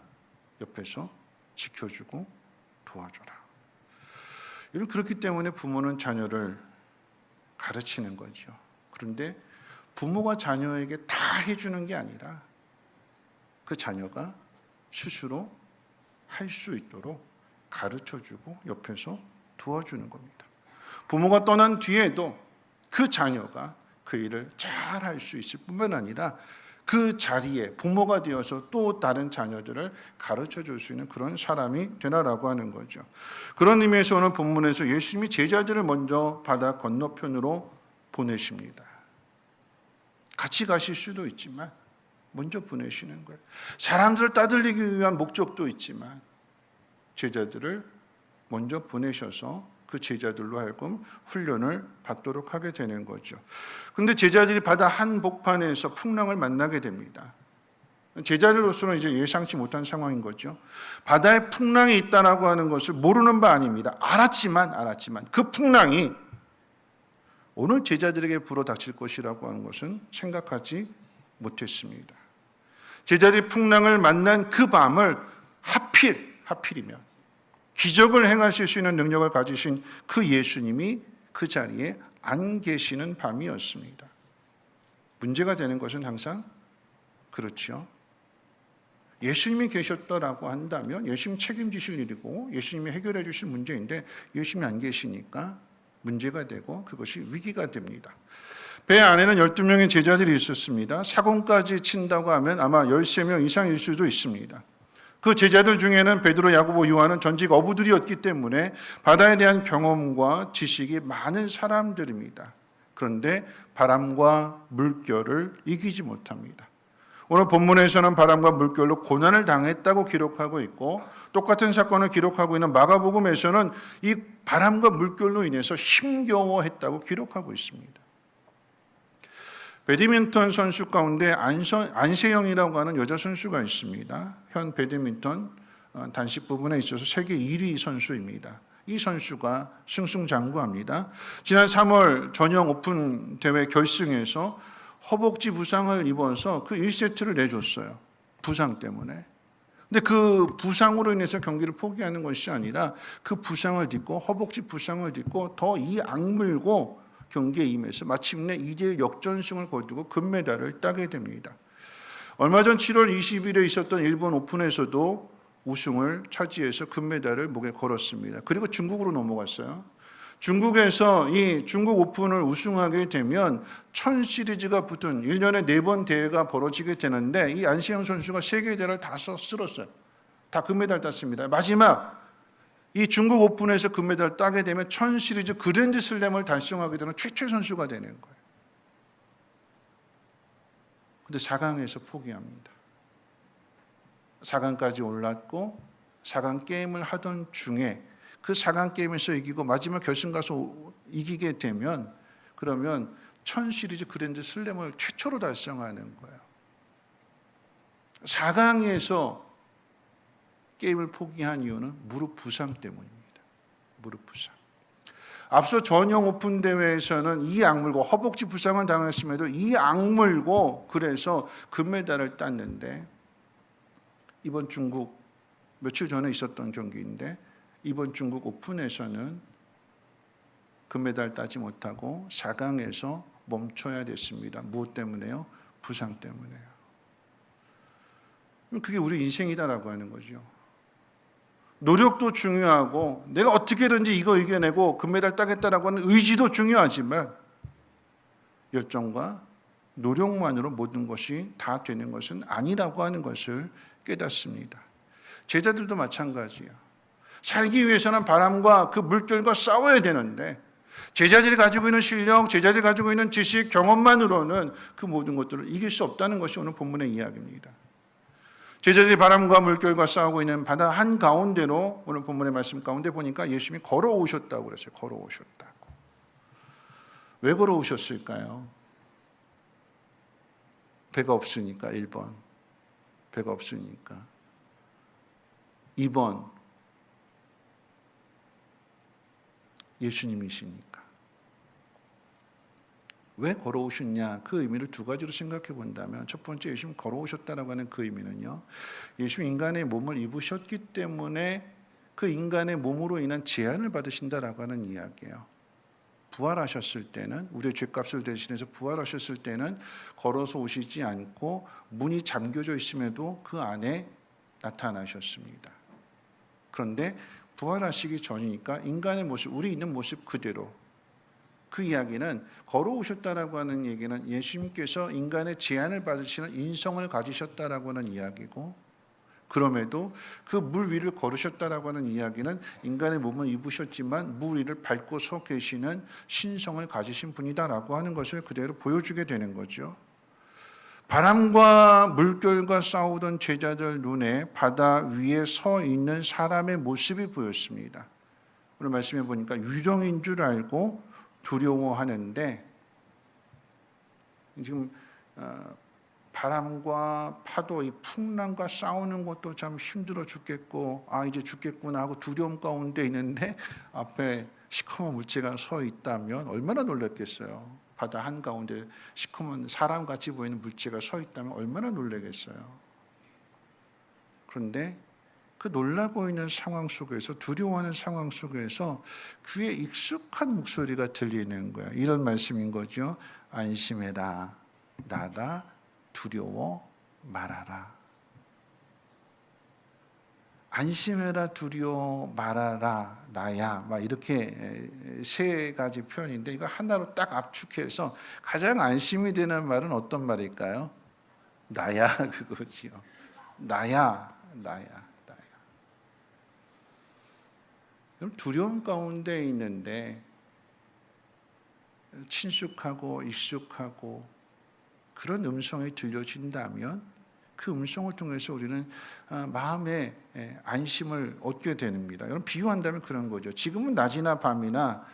옆에서 지켜주고 도와줘라. 그렇기 때문에 부모는 자녀를 가르치는 거죠. 그런데 부모가 자녀에게 다 해주는 게 아니라 그 자녀가 스스로 할 수 있도록 가르쳐주고 옆에서 도와주는 겁니다. 부모가 떠난 뒤에도 그 자녀가 그 일을 잘 할 수 있을 뿐만 아니라 그 자리에 부모가 되어서 또 다른 자녀들을 가르쳐 줄 수 있는 그런 사람이 되나라고 하는 거죠. 그런 의미에서 오늘 본문에서 예수님이 제자들을 먼저 바다 건너편으로 보내십니다. 같이 가실 수도 있지만 먼저 보내시는 거예요. 사람들을 따돌리기 위한 목적도 있지만 제자들을 먼저 보내셔서 그 제자들로 하여금 훈련을 받도록 하게 되는 거죠. 그런데 제자들이 바다 한복판에서 풍랑을 만나게 됩니다. 제자들로서는 이제 예상치 못한 상황인 거죠. 바다에 풍랑이 있다라고 하는 것을 모르는 바 아닙니다. 알았지만 그 풍랑이 오늘 제자들에게 불어닥칠 것이라고 하는 것은 생각하지 못했습니다. 제자들이 풍랑을 만난 그 밤을 하필이면 기적을 행하실 수 있는 능력을 가지신 그 예수님이 그 자리에 안 계시는 밤이었습니다. 문제가 되는 것은 항상 그렇죠. 예수님이 계셨더라고 한다면 예수님 책임지실 일이고 예수님이 해결해 주실 문제인데 예수님이 안 계시니까 문제가 되고 그것이 위기가 됩니다. 배 안에는 12명의 제자들이 있었습니다. 사고까지 친다고 하면 아마 13명 이상일 수도 있습니다. 그 제자들 중에는 베드로, 야고보, 요한은 전직 어부들이었기 때문에 바다에 대한 경험과 지식이 많은 사람들입니다. 그런데 바람과 물결을 이기지 못합니다. 오늘 본문에서는 바람과 물결로 고난을 당했다고 기록하고 있고 똑같은 사건을 기록하고 있는 마가복음에서는 이 바람과 물결로 인해서 힘겨워했다고 기록하고 있습니다. 배드민턴 선수 가운데 안세영이라고 하는 여자 선수가 있습니다. 현 배드민턴 단식 부분에 있어서 세계 1위 선수입니다. 이 선수가 승승장구합니다. 지난 3월 전형 오픈 대회 결승에서 허벅지 부상을 입어서 그 1세트를 내줬어요. 부상 때문에. 근데 그 부상으로 인해서 경기를 포기하는 것이 아니라 그 부상을 딛고 허벅지 부상을 딛고 더 이 악물고 경기에 임해서 마침내 2대1 역전승을 거두고 금메달을 따게 됩니다. 얼마 전 7월 20일에 있었던 일본 오픈에서도 우승을 차지해서 금메달을 목에 걸었습니다. 그리고 중국으로 넘어갔어요. 중국에서 이 중국 오픈을 우승하게 되면 1000 시리즈가 붙은 1년에 4번 대회가 벌어지게 되는데 이 안세영 선수가 3개의 대회를 다 쓸었어요. 다 금메달 땄습니다. 마지막 이 중국 오픈에서 금메달을 따게 되면 1000 시리즈 그랜드 슬램을 달성하게 되는 최초의 선수가 되는 거예요. 근데 4강에서 포기합니다. 4강까지 올랐고 4강 게임을 하던 중에 그 4강 게임에서 이기고 마지막 결승 가서 이기게 되면 그러면 1000 시리즈 그랜드 슬램을 최초로 달성하는 거예요. 4강에서 게임을 포기한 이유는 무릎 부상 때문입니다. 무릎 부상. 앞서 전용 오픈 대회에서는 이 악물고 허벅지 부상을 당했음에도 이 악물고 그래서 금메달을 땄는데 이번 중국 며칠 전에 있었던 경기인데 이번 중국 오픈에서는 금메달 따지 못하고 4강에서 멈춰야 됐습니다. 무엇 때문에요? 부상 때문에요. 그게 우리 인생이다라고 하는 거죠. 노력도 중요하고 내가 어떻게든지 이거 이겨내고 금메달 따겠다라고 하는 의지도 중요하지만 열정과 노력만으로 모든 것이 다 되는 것은 아니라고 하는 것을 깨닫습니다. 제자들도 마찬가지예요. 살기 위해서는 바람과 그 물결과 싸워야 되는데 제자들이 가지고 있는 실력, 제자들이 가지고 있는 지식, 경험만으로는 그 모든 것들을 이길 수 없다는 것이 오늘 본문의 이야기입니다. 제자들이 바람과 물결과 싸우고 있는 바다 한가운데로 오늘 본문의 말씀 가운데 보니까 예수님이 걸어오셨다고 그랬어요. 걸어오셨다고. 왜 걸어오셨을까요? 배가 없으니까 1번. 배가 없으니까. 2번. 예수님이시니까. 왜 걸어오셨냐? 그 의미를 두 가지로 생각해 본다면 첫 번째 예수님 걸어오셨다라고 하는 그 의미는요. 예수님 인간의 몸을 입으셨기 때문에 그 인간의 몸으로 인한 제한을 받으신다라고 하는 이야기예요. 부활하셨을 때는 우리의 죄값을 대신해서 부활하셨을 때는 걸어서 오시지 않고 문이 잠겨져 있음에도 그 안에 나타나셨습니다. 그런데 부활하시기 전이니까 인간의 모습, 우리 있는 모습 그대로 그 이야기는 걸어오셨다라고 하는 얘기는 예수님께서 인간의 제한을 받으시는 인성을 가지셨다라고 하는 이야기고 그럼에도 그 물 위를 걸으셨다라고 하는 이야기는 인간의 몸을 입으셨지만 물 위를 밟고 서 계시는 신성을 가지신 분이다라고 하는 것을 그대로 보여주게 되는 거죠. 바람과 물결과 싸우던 제자들 눈에 바다 위에 서 있는 사람의 모습이 보였습니다. 오늘 말씀해 보니까 유령인 줄 알고 두려워하는데 지금 바람과 파도, 이 풍랑과 싸우는 것도 참 힘들어 죽겠고, 이제 죽겠구나 하고 두려움 가운데 있는데 앞에 시커먼 물체가 서 있다면 얼마나 놀랐겠어요. 바다 한가운데 시커먼 사람같이 보이는 물체가 서 있다면 얼마나 놀라겠어요. 그런데 그 놀라 보이는 상황 속에서, 두려워하는 상황 속에서 귀에 익숙한 목소리가 들리는 거예요. 이런 말씀인 거죠. 안심해라, 나라, 두려워 말아라. 안심해라, 두려워 말아라, 나야. 막 이렇게 세 가지 표현인데, 이거 하나로 딱 압축해서 가장 안심이 되는 말은 어떤 말일까요? 나야, 그거지요. 나야, 나야. 그럼 두려움 가운데 있는데 친숙하고 익숙하고 그런 음성이 들려진다면 그 음성을 통해서 우리는 마음의 안심을 얻게 됩니다. 여러분, 비유한다면 그런 거죠. 지금은 낮이나 밤이나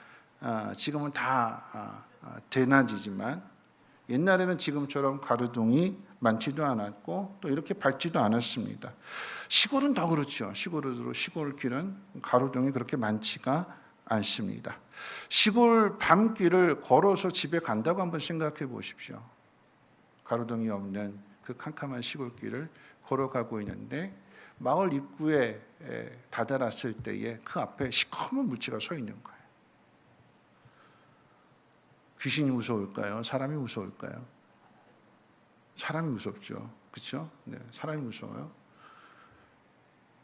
지금은 다 대낮이지만 옛날에는 지금처럼 가로등이 많지도 않았고 또 이렇게 밝지도 않았습니다. 시골은 더 그렇죠. 시골 길은 가로등이 그렇게 많지가 않습니다. 시골 밤길을 걸어서 집에 간다고 한번 생각해 보십시오. 가로등이 없는 그 캄캄한 시골길을 걸어가고 있는데 마을 입구에 다다랐을 때에 그 앞에 시커먼 물체가 서 있는 거예요. 귀신이 무서울까요? 사람이 무서울까요? 사람이 무섭죠. 그렇죠? 네, 사람이 무서워요.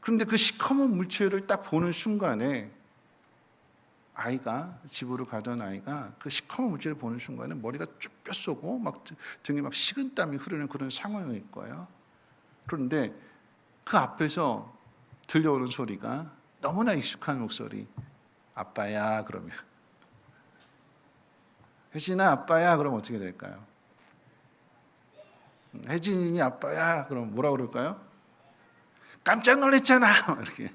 그런데 그 시커먼 물체를 딱 보는 순간에 아이가, 집으로 가던 아이가 그 시커먼 물체를 보는 순간에 머리가 쭉 뼛쏘고 막 등에 막 식은땀이 흐르는 그런 상황일 거예요. 그런데 그 앞에서 들려오는 소리가 너무나 익숙한 목소리. 아빠야, 그러면. 혜진아, 아빠야, 그러면 어떻게 될까요? 혜진이 아빠야, 그럼 뭐라 그럴까요? 깜짝 놀랐잖아, 이렇게.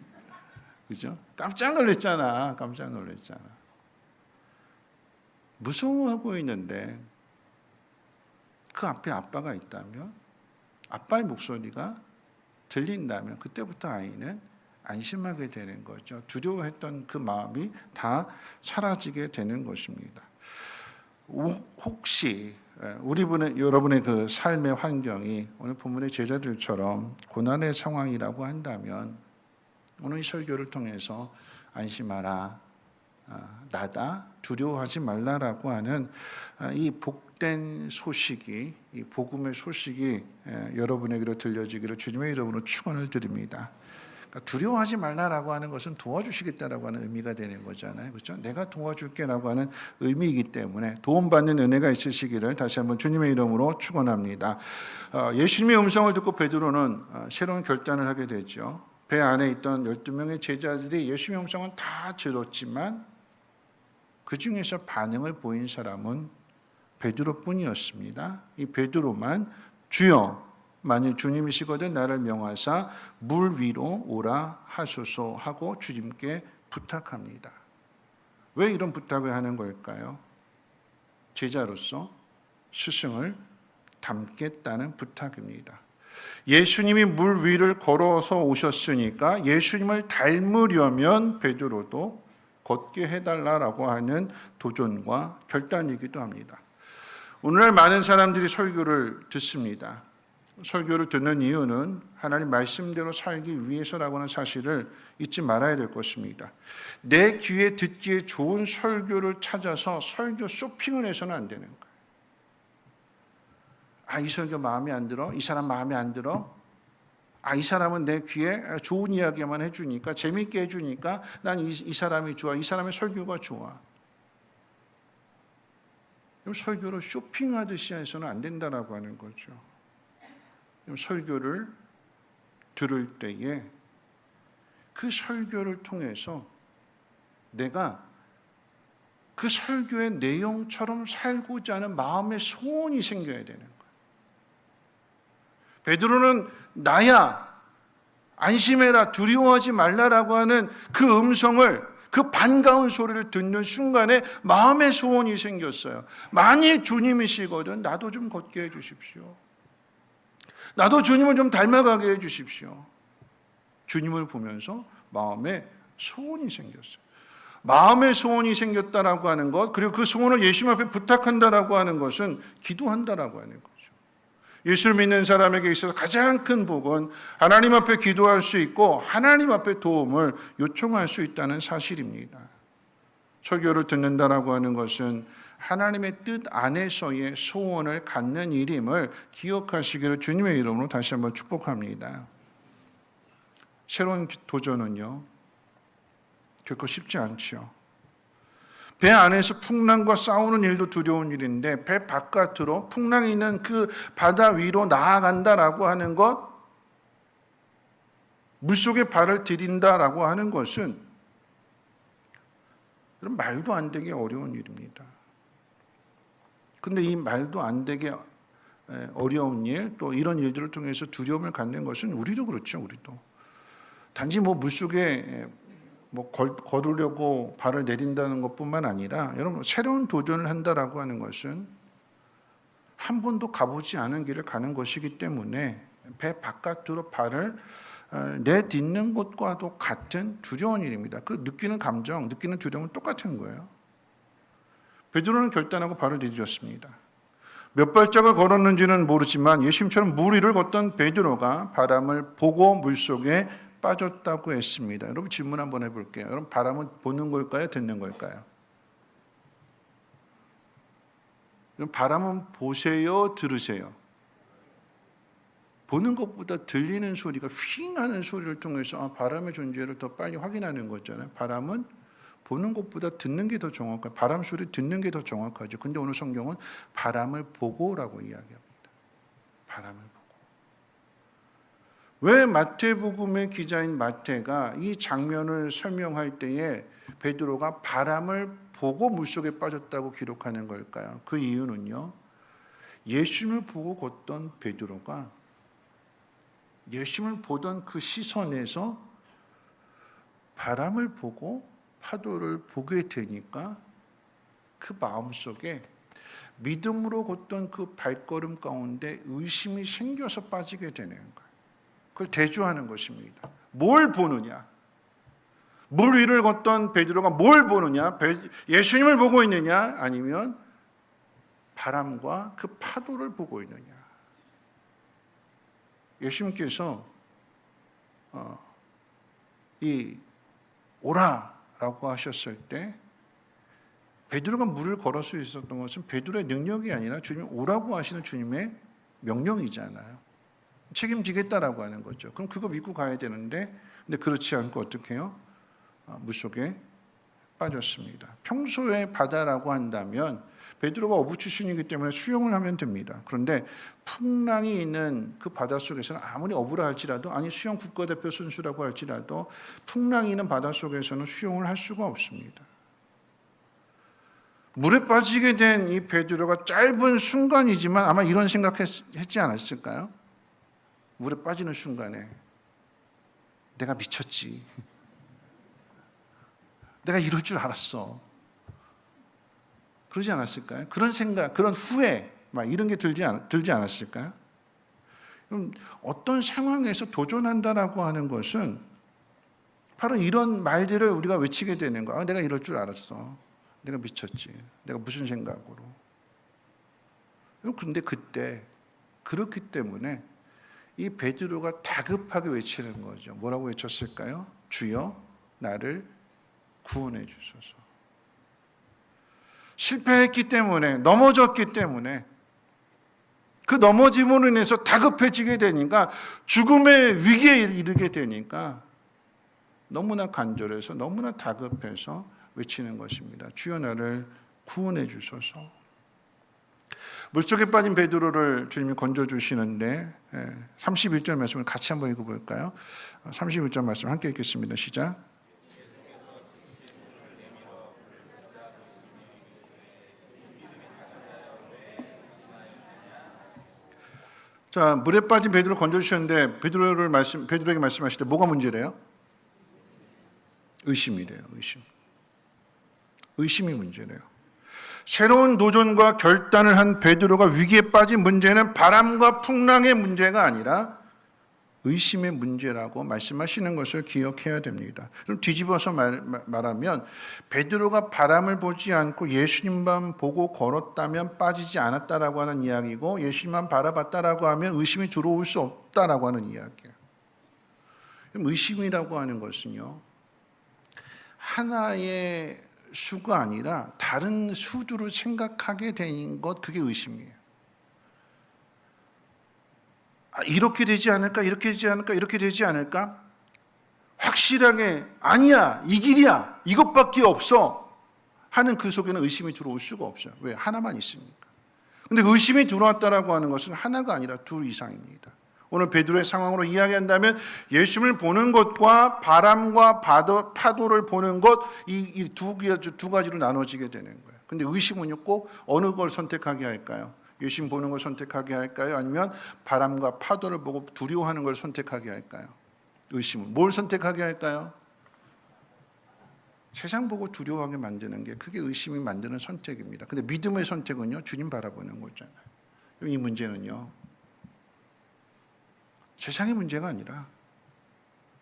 그죠? 깜짝 놀랐잖아. 무서워하고 있는데 그 앞에 아빠가 있다면, 아빠의 목소리가 들린다면 그때부터 아이는 안심하게 되는 거죠. 두려워했던 그 마음이 다 사라지게 되는 것입니다. 혹시 여러분의 그 삶의 환경이 오늘 본문의 제자들처럼 고난의 상황이라고 한다면 오늘 이 설교를 통해서 안심하라, 나다, 두려워하지 말라라고 하는 이 복된 소식이, 이 복음의 소식이 여러분에게로 들려지기를 주님의 이름으로 축원을 드립니다. 그러니까 두려워하지 말라라고 하는 것은 도와주시겠다라고 하는 의미가 되는 거잖아요. 그렇죠? 내가 도와줄게라고 하는 의미이기 때문에 도움받는 은혜가 있으시기를 다시 한번 주님의 이름으로 축원합니다. 예수님의 음성을 듣고 베드로는 새로운 결단을 하게 되죠. 배 안에 있던 12명의 제자들이 예수님의 음성은 다 들었지만 그 중에서 반응을 보인 사람은 베드로뿐이었습니다. 이 베드로만 주여, 만일 주님이시거든 나를 명하사 물 위로 오라 하소서 하고 주님께 부탁합니다. 왜 이런 부탁을 하는 걸까요? 제자로서 스승을 닮겠다는 부탁입니다. 예수님이 물 위를 걸어서 오셨으니까 예수님을 닮으려면 베드로도 걷게 해달라고 하는 도전과 결단이기도 합니다. 오늘날 많은 사람들이 설교를 듣습니다. 설교를 듣는 이유는 하나님 말씀대로 살기 위해서라고 하는 사실을 잊지 말아야 될 것입니다. 내 귀에 듣기에 좋은 설교를 찾아서 설교 쇼핑을 해서는 안 되는 거예요. 이 설교 마음에 안 들어? 이 사람 마음에 안 들어? 이 사람은 내 귀에 좋은 이야기만 해주니까, 재미있게 해주니까 난 이 사람이 좋아, 이 사람의 설교가 좋아. 설교를 쇼핑하듯이 해서는 안 된다라고 하는 거죠. 설교를 들을 때에 그 설교를 통해서 내가 그 설교의 내용처럼 살고자 하는 마음의 소원이 생겨야 되는 거예요. 베드로는 나야, 안심해라, 두려워하지 말라라고 하는 그 음성을, 그 반가운 소리를 듣는 순간에 마음의 소원이 생겼어요. 만일 주님이시거든 나도 좀 걷게 해 주십시오. 나도 주님을 좀 닮아가게 해주십시오. 주님을 보면서 마음에 소원이 생겼어요. 마음의 소원이 생겼다라고 하는 것, 그리고 그 소원을 예수님 앞에 부탁한다라고 하는 것은 기도한다라고 하는 거죠. 예수를 믿는 사람에게 있어서 가장 큰 복은 하나님 앞에 기도할 수 있고 하나님 앞에 도움을 요청할 수 있다는 사실입니다. 설교를 듣는다라고 하는 것은 하나님의 뜻 안에서의 소원을 갖는 일임을 기억하시기를 주님의 이름으로 다시 한번 축복합니다. 새로운 도전은요, 결코 쉽지 않죠. 배 안에서 풍랑과 싸우는 일도 두려운 일인데 배 바깥으로 풍랑이 있는 그 바다 위로 나아간다라고 하는 것, 물속에 발을 들인다라고 하는 것은 말도 안 되게 어려운 일입니다. 근데 이 말도 안 되게 어려운 일, 또 이런 일들을 통해서 두려움을 갖는 것은 우리도 그렇죠. 우리도 단지 물속에 걸으려고 발을 내린다는 것뿐만 아니라, 여러분, 새로운 도전을 한다라고 하는 것은 한 번도 가보지 않은 길을 가는 것이기 때문에 배 바깥으로 발을 내딛는 것과도 같은 두려운 일입니다. 그 느끼는 감정, 느끼는 두려움은 똑같은 거예요. 베드로는 결단하고 발을 내딛었습니다. 몇 발짝을 걸었는지는 모르지만 예수님처럼 물 위를 걷던 베드로가 바람을 보고 물속에 빠졌다고 했습니다. 여러분, 질문 한번 해볼게요. 여러분, 바람은 보는 걸까요? 듣는 걸까요? 여러분, 바람은 보세요? 들으세요? 보는 것보다 들리는 소리가 휘잉 하는 소리를 통해서 바람의 존재를 더 빨리 확인하는 거잖아요. 바람은 보는 것보다 듣는 게 더 정확해요. 바람 소리 듣는 게 더 정확하죠. 근데 오늘 성경은 바람을 보고라고 이야기합니다. 바람을 보고. 왜 마태복음의 기자인 마태가 이 장면을 설명할 때에 베드로가 바람을 보고 물속에 빠졌다고 기록하는 걸까요? 그 이유는요, 예수님을 보고 걷던 베드로가 예수님을 보던 그 시선에서 바람을 보고 파도를 보게 되니까 그 마음속에 믿음으로 걷던 그 발걸음 가운데 의심이 생겨서 빠지게 되는 거예요. 그걸 대조하는 것입니다. 뭘 보느냐? 물 위를 걷던 베드로가 뭘 보느냐? 예수님을 보고 있느냐? 아니면 바람과 그 파도를 보고 있느냐? 예수님께서 이 오라라고 하셨을 때 베드로가 물을 걸을 수 있었던 것은 베드로의 능력이 아니라 주님 오라고 하시는 주님의 명령이잖아요. 책임지겠다라고 하는 거죠. 그럼 그거 믿고 가야 되는데, 근데 그렇지 않고 어떻게 해요? 물속에 빠졌습니다. 평소에 바다라고 한다면 베드로가 어부 출신이기 때문에 수영을 하면 됩니다. 그런데 풍랑이 있는 그 바닷속에서는 아무리 어부라 할지라도, 아니 수영 국가대표 선수라고 할지라도 풍랑이 있는 바닷속에서는 수영을 할 수가 없습니다. 물에 빠지게 된 이 베드로가 짧은 순간이지만 아마 이런 생각했지 않았을까요? 물에 빠지는 순간에 내가 미쳤지. 내가 이럴 줄 알았어. 그러지 않았을까요? 그런 생각, 그런 후회, 이런 게 들지 않았을까요? 그럼 어떤 상황에서 도전한다라고 하는 것은 바로 이런 말들을 우리가 외치게 되는 거야. 내가 이럴 줄 알았어. 내가 미쳤지. 내가 무슨 생각으로. 그런데 그때 그렇기 때문에 이 베드로가 다급하게 외치는 거죠. 뭐라고 외쳤을까요? 주여 나를 구원해 주소서. 실패했기 때문에, 넘어졌기 때문에, 그 넘어짐으로 인해서 다급해지게 되니까, 죽음의 위기에 이르게 되니까 너무나 간절해서, 너무나 다급해서 외치는 것입니다. 주여 나를 구원해 주소서. 물속에 빠진 베드로를 주님이 건져주시는데 31절 말씀을 같이 한번 읽어볼까요? 31절 말씀 함께 읽겠습니다. 시작. 자, 물에 빠진 베드로를 건져주셨는데 베드로에게 말씀하실 때 뭐가 문제래요? 의심이래요. 의심이 문제래요. 새로운 도전과 결단을 한 베드로가 위기에 빠진 문제는 바람과 풍랑의 문제가 아니라 의심의 문제라고 말씀하시는 것을 기억해야 됩니다. 그럼 뒤집어서 말하면 베드로가 바람을 보지 않고 예수님만 보고 걸었다면 빠지지 않았다라고 하는 이야기고, 예수님만 바라봤다라고 하면 의심이 들어올 수 없다라고 하는 이야기예요. 그럼 의심이라고 하는 것은요, 하나의 수가 아니라 다른 수들을 생각하게 되는 것, 그게 의심이에요. 이렇게 되지 않을까, 이렇게 되지 않을까, 이렇게 되지 않을까? 확실하게 아니야, 이 길이야, 이것밖에 없어 하는 그 속에는 의심이 들어올 수가 없어요. 왜? 하나만 있으니까. 근데 의심이 들어왔다라고 하는 것은 하나가 아니라 둘 이상입니다. 오늘 베드로의 상황으로 이야기한다면 예수님을 보는 것과 바람과 파도를 보는 것, 이 두 가지로 나눠지게 되는 거예요. 근데 의심은요, 꼭 어느 걸 선택하게 할까요? 예수님 보는 걸 선택하게 할까요? 아니면 바람과 파도를 보고 두려워하는 걸 선택하게 할까요? 의심은 뭘 선택하게 할까요? 세상 보고 두려워하게 만드는 게, 그게 의심이 만드는 선택입니다. 근데 믿음의 선택은요, 주님 바라보는 거잖아요. 이 문제는요, 세상의 문제가 아니라,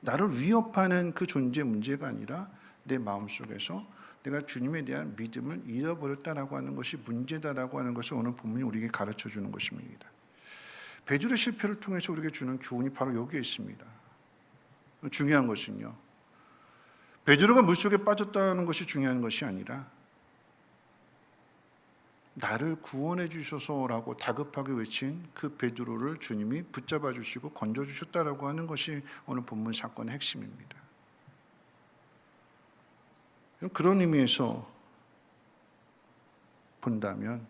나를 위협하는 그 존재의 문제가 아니라 내 마음속에서 내가 주님에 대한 믿음을 잃어버렸다라고 하는 것이 문제다라고 하는 것을 오늘 본문이 우리에게 가르쳐 주는 것입니다. 베드로의 실패를 통해서 우리에게 주는 교훈이 바로 여기에 있습니다. 중요한 것은요, 베드로가 물속에 빠졌다는 것이 중요한 것이 아니라 나를 구원해 주소서라고 다급하게 외친 그 베드로를 주님이 붙잡아 주시고 건져 주셨다라고 하는 것이 오늘 본문 사건의 핵심입니다. 그런 의미에서 본다면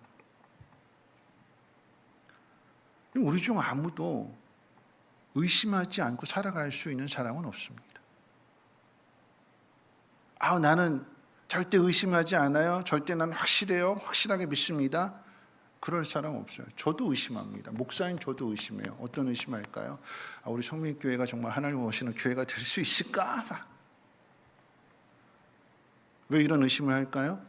우리 중 아무도 의심하지 않고 살아갈 수 있는 사람은 없습니다. 나는 절대 의심하지 않아요. 절대 나는 확실해요. 확실하게 믿습니다. 그럴 사람 없어요. 저도 의심합니다. 목사님, 저도 의심해요. 어떤 의심할까요? 우리 성민교회가 정말 하나님을 모시는 교회가 될 수 있을까? 왜 이런 의심을 할까요?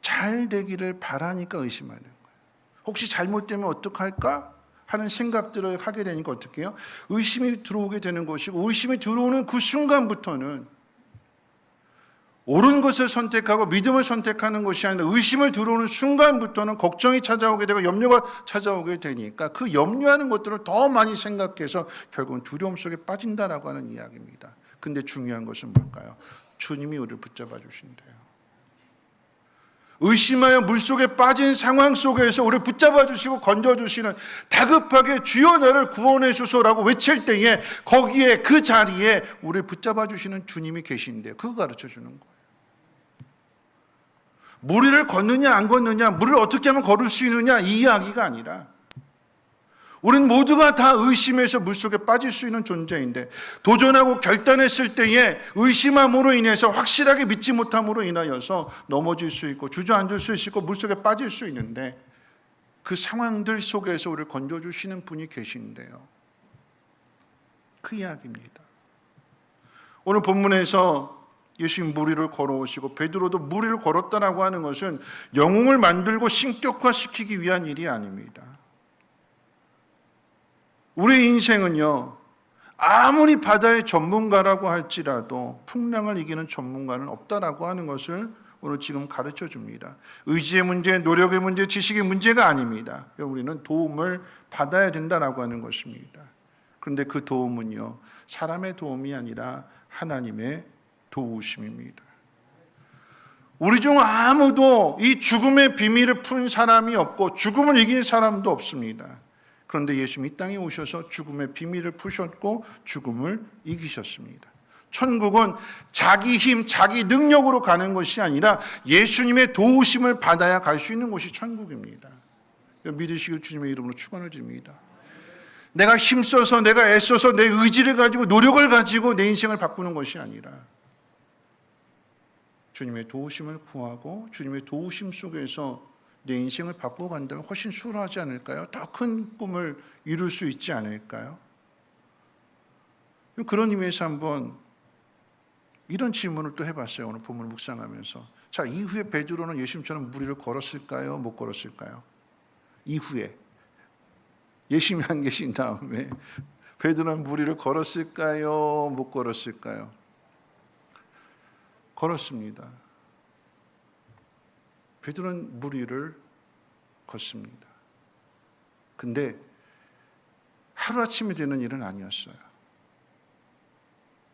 잘 되기를 바라니까 의심하는 거예요. 혹시 잘못되면 어떡할까 하는 생각들을 하게 되니까 어떻게 해요? 의심이 들어오게 되는 것이고, 의심이 들어오는 그 순간부터는 옳은 것을 선택하고 믿음을 선택하는 것이 아니라 의심을 들어오는 순간부터는 걱정이 찾아오게 되고 염려가 찾아오게 되니까 그 염려하는 것들을 더 많이 생각해서 결국은 두려움 속에 빠진다라고 하는 이야기입니다. 근데 중요한 것은 뭘까요? 주님이 우리를 붙잡아 주신대요. 의심하여 물속에 빠진 상황 속에서 우리를 붙잡아 주시고 건져 주시는, 다급하게 주여 나를 구원해 주소서라고 외칠 때에 거기에 그 자리에 우리를 붙잡아 주시는 주님이 계신데요. 그거 가르쳐 주는 거예요. 무리를 걷느냐 안 걷느냐, 물을 어떻게 하면 걸을 수 있느냐, 이 이야기가 아니라 우린 모두가 다 의심해서 물속에 빠질 수 있는 존재인데, 도전하고 결단했을 때에 의심함으로 인해서 확실하게 믿지 못함으로 인하여서 넘어질 수 있고 주저앉을 수 있고 물속에 빠질 수 있는데, 그 상황들 속에서 우리를 건져주시는 분이 계신데요. 그 이야기입니다. 오늘 본문에서 예수님 무리를 걸어오시고 베드로도 무리를 걸었다라고 하는 것은 영웅을 만들고 신격화시키기 위한 일이 아닙니다. 우리 인생은요, 아무리 바다의 전문가라고 할지라도 풍랑을 이기는 전문가는 없다라고 하는 것을 오늘 지금 가르쳐 줍니다. 의지의 문제, 노력의 문제, 지식의 문제가 아닙니다. 우리는 도움을 받아야 된다라고 하는 것입니다. 그런데 그 도움은요, 사람의 도움이 아니라 하나님의 도우심입니다. 우리 중 아무도 이 죽음의 비밀을 푼 사람이 없고 죽음을 이긴 사람도 없습니다. 그런데 예수님이 이 땅에 오셔서 죽음의 비밀을 푸셨고 죽음을 이기셨습니다. 천국은 자기 힘, 자기 능력으로 가는 것이 아니라 예수님의 도우심을 받아야 갈 수 있는 곳이 천국입니다. 믿으시길 주님의 이름으로 축원을 드립니다. 내가 힘써서, 내가 애써서, 내 의지를 가지고, 노력을 가지고 내 인생을 바꾸는 것이 아니라 주님의 도우심을 구하고 주님의 도우심 속에서 내 인생을 바꿔간다면 훨씬 수월하지 않을까요? 더 큰 꿈을 이룰 수 있지 않을까요? 그런 의미에서 한번 이런 질문을 또 해봤어요. 오늘 본문을 묵상하면서 자, 이후에 베드로는 예수님처럼 무리를 걸었을까요? 못 걸었을까요? 이후에 예수님이 안 계신 다음에 베드로는 무리를 걸었을까요? 못 걸었을까요? 걸었습니다. 베드로는 무리를 걷습니다. 근데 하루아침에 되는 일은 아니었어요.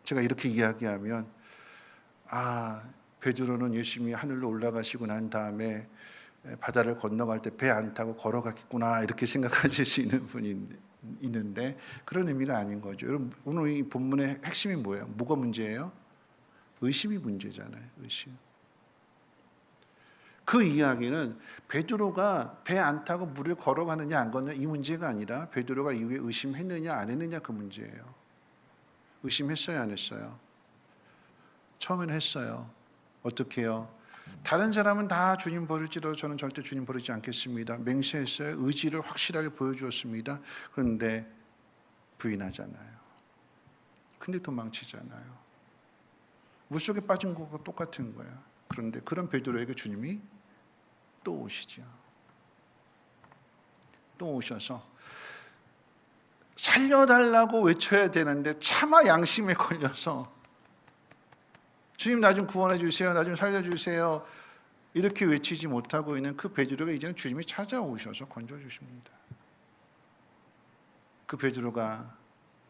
제가 이렇게 이야기하면 베드로는 예수님이 하늘로 올라가시고 난 다음에 바다를 건너갈 때 배 안 타고 걸어갔겠구나 이렇게 생각하실 수 있는 분이 있는데 그런 의미가 아닌 거죠. 여러분, 오늘 이 본문의 핵심이 뭐예요? 뭐가 문제예요? 의심이 문제잖아요. 의심. 그 이야기는 베드로가 배 안 타고 물을 걸어가느냐 안 걷느냐 이 문제가 아니라 베드로가 이후에 의심했느냐 안 했느냐 그 문제예요. 의심했어요 안 했어요? 처음에는 했어요. 어떻게 해요? 다른 사람은 다 주님 버릴지라도 저는 절대 주님 버리지 않겠습니다. 맹세했어요. 의지를 확실하게 보여주었습니다. 그런데 부인하잖아요. 근데 도망치잖아요. 물속에 빠진 것과 똑같은 거예요. 그런데 그런 베드로에게 주님이 또 오시죠. 또 오셔서 살려달라고 외쳐야 되는데 차마 양심에 걸려서 주님 나 좀 구원해 주세요. 나 좀 살려주세요. 이렇게 외치지 못하고 있는 그 베드로가 이제는 주님이 찾아오셔서 건져주십니다. 그 베드로가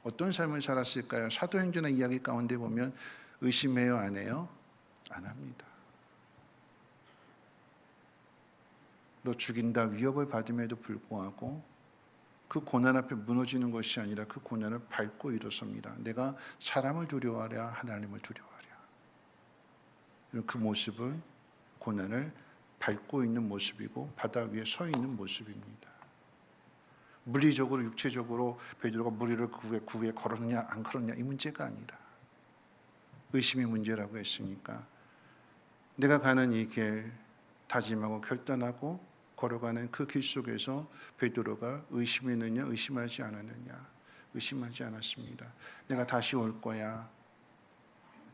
어떤 삶을 살았을까요? 사도행전의 이야기 가운데 보면 의심해요 안 해요? 안 합니다. 너 죽인다 위협을 받음에도 불구하고 그 고난 앞에 무너지는 것이 아니라 그 고난을 밟고 일어섭니다. 내가 사람을 두려워하랴 하나님을 두려워하랴. 그 모습은 고난을 밟고 있는 모습이고 바다 위에 서 있는 모습입니다. 물리적으로 육체적으로 베드로가 무리를 그 위에 걸었냐 안 걸었냐 이 문제가 아니라 의심이 문제라고 했으니까 내가 가는 이 길 다짐하고 결단하고 걸어가는 그 길 속에서 베드로가 의심했느냐 의심하지 않았느냐 의심하지 않았습니다. 내가 다시 올 거야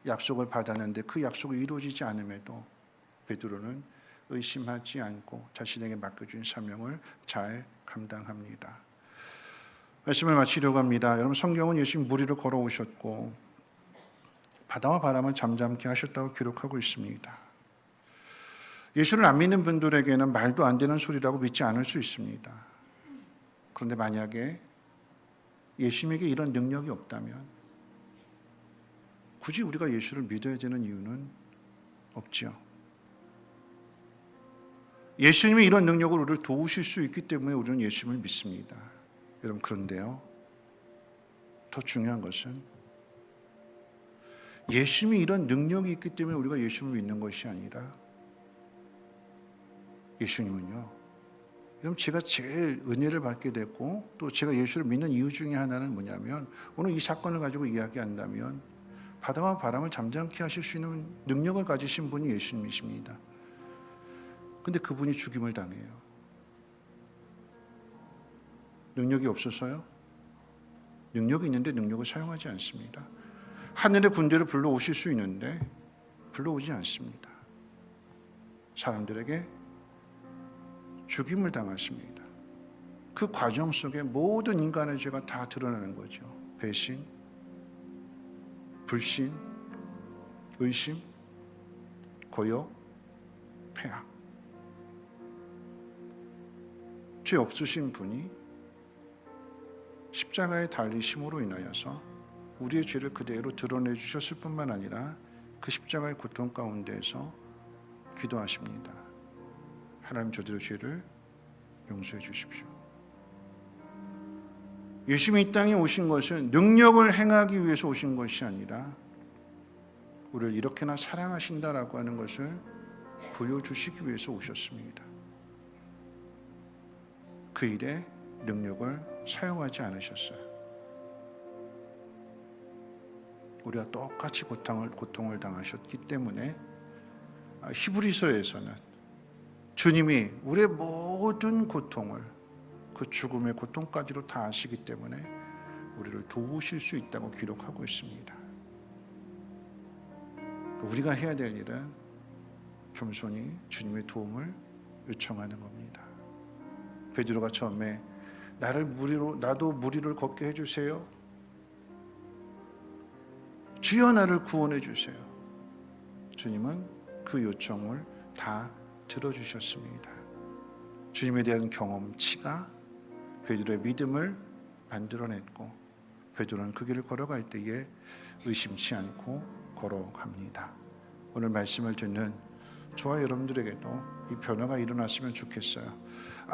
약속을 받았는데 그 약속이 이루어지지 않음에도 베드로는 의심하지 않고 자신에게 맡겨준 사명을 잘 감당합니다. 말씀을 마치려고 합니다. 여러분 성경은 예수님 무리를 걸어오셨고 바다와 바람을 잠잠케 하셨다고 기록하고 있습니다. 예수를 안 믿는 분들에게는 말도 안 되는 소리라고 믿지 않을 수 있습니다. 그런데 만약에 예수님에게 이런 능력이 없다면 굳이 우리가 예수를 믿어야 되는 이유는 없죠. 예수님이 이런 능력으로 우리를 도우실 수 있기 때문에 우리는 예수님을 믿습니다. 여러분 그런데요. 더 중요한 것은 예수님이 이런 능력이 있기 때문에 우리가 예수님을 믿는 것이 아니라 예수님은요. 여러분 제가 제일 은혜를 받게 됐고 또 제가 예수를 믿는 이유 중에 하나는 뭐냐면 오늘 이 사건을 가지고 이야기한다면 바다와 바람을 잠잠케 하실 수 있는 능력을 가지신 분이 예수님이십니다. 근데 그분이 죽임을 당해요. 능력이 없어서요? 능력이 있는데 능력을 사용하지 않습니다. 하늘의 군대를 불러오실 수 있는데 불러오지 않습니다. 사람들에게 죽임을 당하십니다. 그 과정 속에 모든 인간의 죄가 다 드러나는 거죠. 배신, 불신, 의심, 고역, 폐악. 죄 없으신 분이 십자가에 달리심으로 인하여서 우리의 죄를 그대로 드러내 주셨을 뿐만 아니라 그 십자가의 고통 가운데에서 기도하십니다. 하나님 저들의 죄를 용서해 주십시오. 예수님이 이 땅에 오신 것은 능력을 행하기 위해서 오신 것이 아니라 우리를 이렇게나 사랑하신다라고 하는 것을 보여주시기 위해서 오셨습니다. 그 일에 능력을 사용하지 않으셨어요. 우리가 똑같이 고통을 당하셨기 때문에 히브리서에서는 주님이 우리의 모든 고통을 그 죽음의 고통까지도 다 아시기 때문에 우리를 도우실 수 있다고 기록하고 있습니다. 우리가 해야 될 일은 겸손히 주님의 도움을 요청하는 겁니다. 베드로가 처음에 나도 무리를 걷게 해주세요. 주여 나를 구원해 주세요. 주님은 그 요청을 다 들어주셨습니다. 주님에 대한 경험치가 베드로의 믿음을 만들어냈고 베드로는 그 길을 걸어갈 때에 의심치 않고 걸어갑니다. 오늘 말씀을 듣는 저와 여러분들에게도 이 변화가 일어났으면 좋겠어요.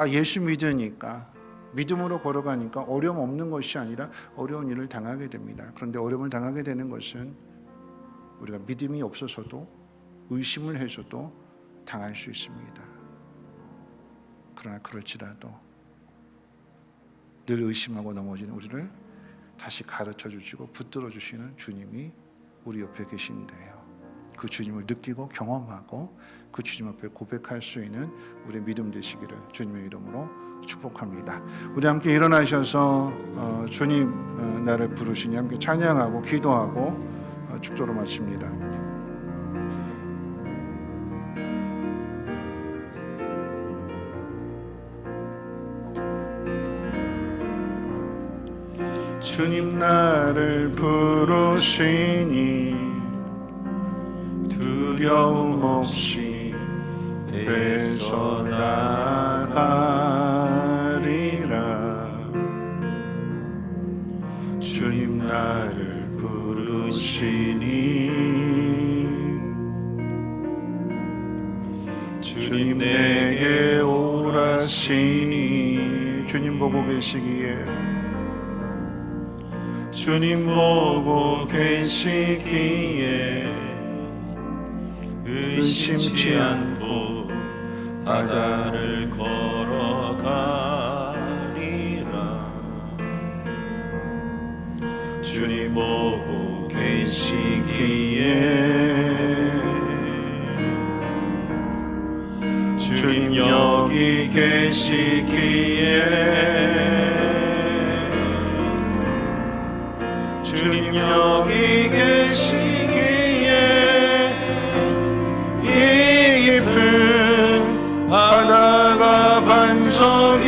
예수 믿으니까, 믿음으로 걸어가니까 어려움 없는 것이 아니라 어려운 일을 당하게 됩니다. 그런데 어려움을 당하게 되는 것은 우리가 믿음이 없어서도 의심을 해서도 당할 수 있습니다. 그러나 그럴지라도 늘 의심하고 넘어지는 우리를 다시 가르쳐 주시고 붙들어 주시는 주님이 우리 옆에 계신데요. 그 주님을 느끼고 경험하고 그 주님 앞에 고백할 수 있는 우리 믿음 되시기를 주님의 이름으로 축복합니다. 우리 함께 일어나셔서 주님 나를 부르시니 함께 찬양하고 기도하고 축도로 마칩니다. 주님 나를 부르시니 두려움 없이 뺏어나가리라. 주님 나를 부르시니 주님 내게 오라시니 주님 보고 계시기에 주님 보고 계시기에 의심치 않고 바다를 걸어가리라. 주님 보고 계시기에 주님 여기 계시기에 주님 여기 계시기에 이 깊은 바다가 반석이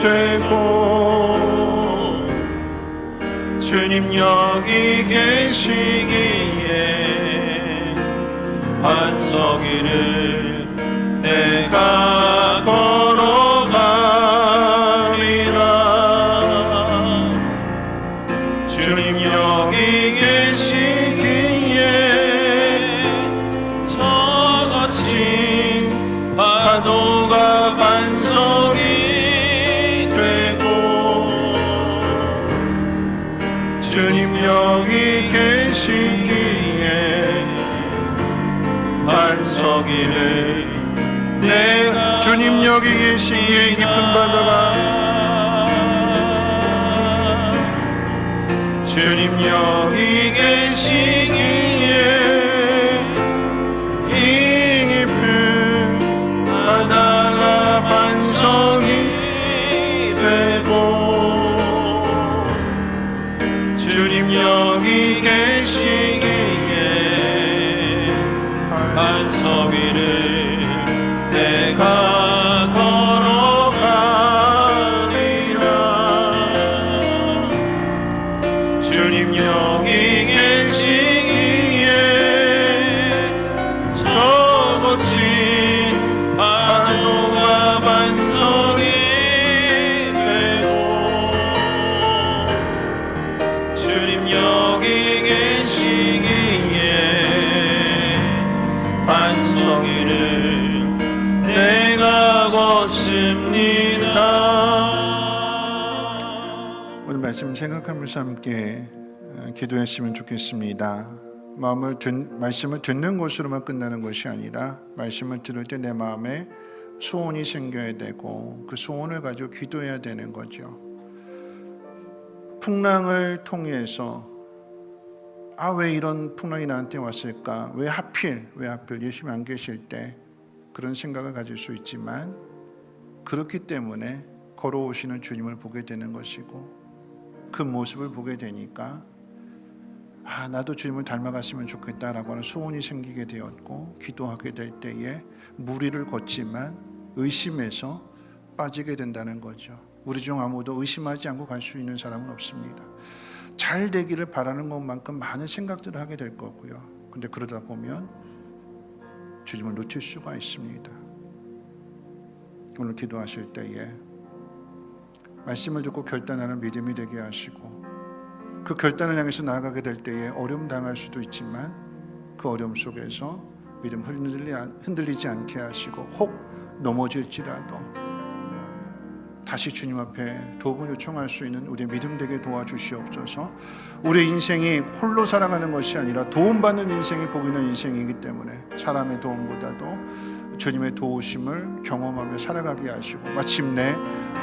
되고 주님 여기 계시기에 반석이를 내가 걸어가리라. 주님 여기 계시기에 저거친 파도가 반석이 되고 주님 여기 계시기에 반석이를 내가 주님 여기 계시기에 깊은 바다가 주님 여기 계시기에 이 깊은 바다가 반석이 되고 주님 여기 계시기에 반석 위를 내가 걸어가리라. 주님 여기 계시기에 저거친 파도가 반석이 되고 주님 여기 계시기에 반석 위를 내가 걷습니다. 오늘 말씀 생각하면서 함께 기도했으면 좋겠습니다. 말씀을 듣는 것으로만 끝나는 것이 아니라 말씀을 들을 때 내 마음에 소원이 생겨야 되고 그 소원을 가지고 기도해야 되는 거죠. 풍랑을 통해서 왜 이런 풍랑이 나한테 왔을까? 왜 하필 예수님 안 계실 때 그런 생각을 가질 수 있지만 그렇기 때문에 걸어오시는 주님을 보게 되는 것이고 그 모습을 보게 되니까 나도 주님을 닮아갔으면 좋겠다라고 하는 소원이 생기게 되었고, 기도하게 될 때에 무리를 걷지만 의심에서 빠지게 된다는 거죠. 우리 중 아무도 의심하지 않고 갈 수 있는 사람은 없습니다. 잘 되기를 바라는 것만큼 많은 생각들을 하게 될 거고요. 근데 그러다 보면 주님을 놓칠 수가 있습니다. 오늘 기도하실 때에 말씀을 듣고 결단하는 믿음이 되게 하시고, 그 결단을 향해서 나아가게 될 때에 어려움 당할 수도 있지만 그 어려움 속에서 믿음 흔들리지 않게 하시고, 혹 넘어질지라도 다시 주님 앞에 도움을 요청할 수 있는 우리의 믿음 되게 도와주시옵소서. 우리의 인생이 홀로 살아가는 것이 아니라 도움받는 인생이 복 있는 인생이기 때문에 사람의 도움보다도 주님의 도우심을 경험하며 살아가게 하시고, 마침내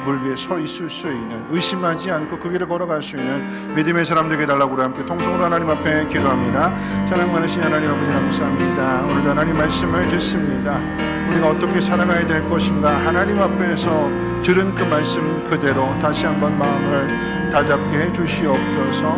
물 위에 서 있을 수 있는, 의심하지 않고 그 길을 걸어갈 수 있는 믿음의 사람 되게 달라고 우리 함께 통성으로 하나님 앞에 기도합니다. 사랑 많으신 하나님 아버지 감사합니다. 오늘도 하나님 말씀을 듣습니다. 우리가 어떻게 살아가야 될 것인가, 하나님 앞에서 들은 그 말씀 그대로 다시 한번 마음을 다잡게 해주시옵소서.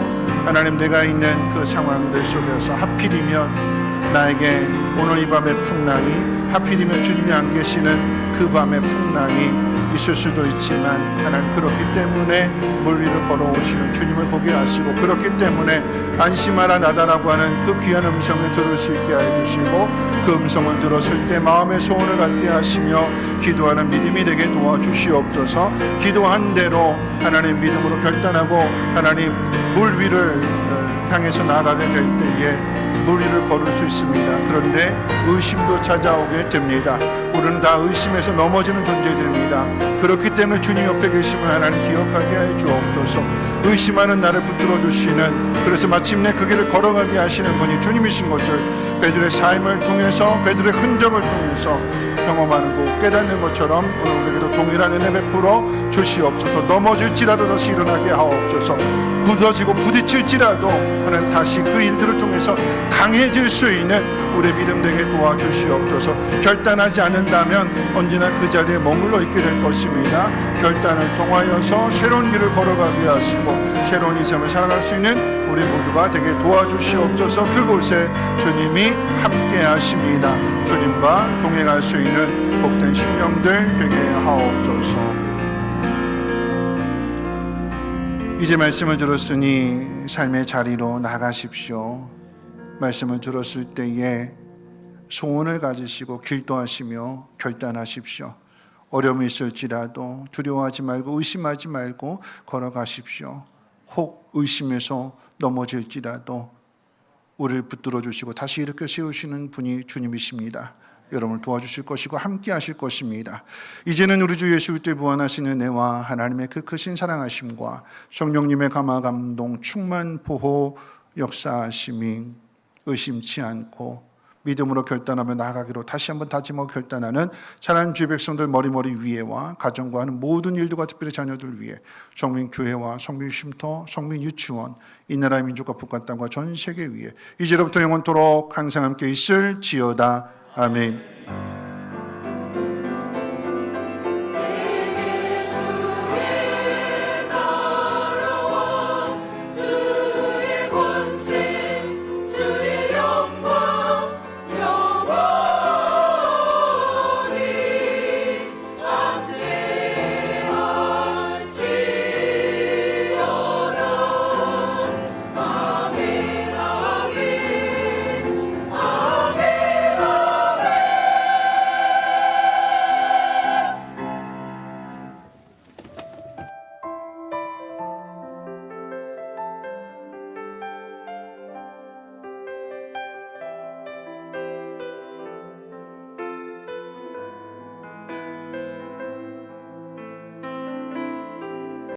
하나님, 내가 있는 그 상황들 속에서 하필이면 나에게 오늘 이 밤의 풍랑이, 하필이면 주님이 안 계시는 그 밤의 풍랑이 있을 수도 있지만, 하나님 그렇기 때문에 물 위를 걸어오시는 주님을 보게 하시고, 그렇기 때문에 안심하라 나다라고 하는 그 귀한 음성을 들을 수 있게 해주시고, 그 음성을 들었을 때 마음의 소원을 갖게 하시며 기도하는 믿음이 되게 도와주시옵소서. 기도한 대로 하나님 믿음으로 결단하고 하나님 물 위를 향해서 나아가게 될 때에 물 위를 걸을 수 있습니다. 그런데 의심도 찾아오게 됩니다. 우리는 다 의심에서 넘어지는 존재들입니다. 그렇기 때문에 주님 옆에 계심을 하나님 기억하게 해 주옵소서. 의심하는 나를 붙들어 주시는, 그래서 마침내 그 길을 걸어가게 하시는 분이 주님이신 것을 베드로의 삶을 통해서, 베드로의 흔적을 통해서 경험하고 깨닫는 것처럼 오늘 우리에게도 동일한 은혜 베풀어 주시옵소서. 넘어질지라도 다시 일어나게 하옵소서. 부서지고 부딪힐지라도 하나님 다시 그 일들을 통해서 강해질 수 있는 우리의 믿음 되게 도와주시옵소서. 결단하지 않는다면 언제나 그 자리에 머물러 있게 될 것입니다. 결단을 통하여서 새로운 길을 걸어가게 하시고 새로운 인생을 살아갈 수 있는 우리 모두가 되게 도와주시옵소서. 그곳에 주님이 함께 하십니다. 주님과 동행할 수 있는 복된 심령들 되게 하옵소서. 이제 말씀을 들었으니 삶의 자리로 나가십시오. 말씀을 들었을 때에 소원을 가지시고 길도하시며 결단하십시오. 어려움이 있을지라도 두려워하지 말고 의심하지 말고 걸어가십시오. 혹 의심해서 넘어질지라도 우리를 붙들어 주시고 다시 일으켜 세우시는 분이 주님이십니다. 여러분을 도와주실 것이고 함께 하실 것입니다. 이제는 우리 주 예수 그리스도의 무한하신 은혜와 하나님의 그 크신 사랑하심과 성령님의 감화 감동 충만 보호 역사하심이 의심치 않고 믿음으로 결단하며 나아가기로 다시 한번 다짐하고 결단하는 사랑하는 주의 백성들 머리머리 위에와 가정과 하는 모든 일들과 특별히 자녀들 위해 성민교회와 성민쉼터, 성민유치원, 이 나라의 민족과 북한 땅과 전 세계 위에 이제로부터 영원토록 항상 함께 있을지어다. 아멘.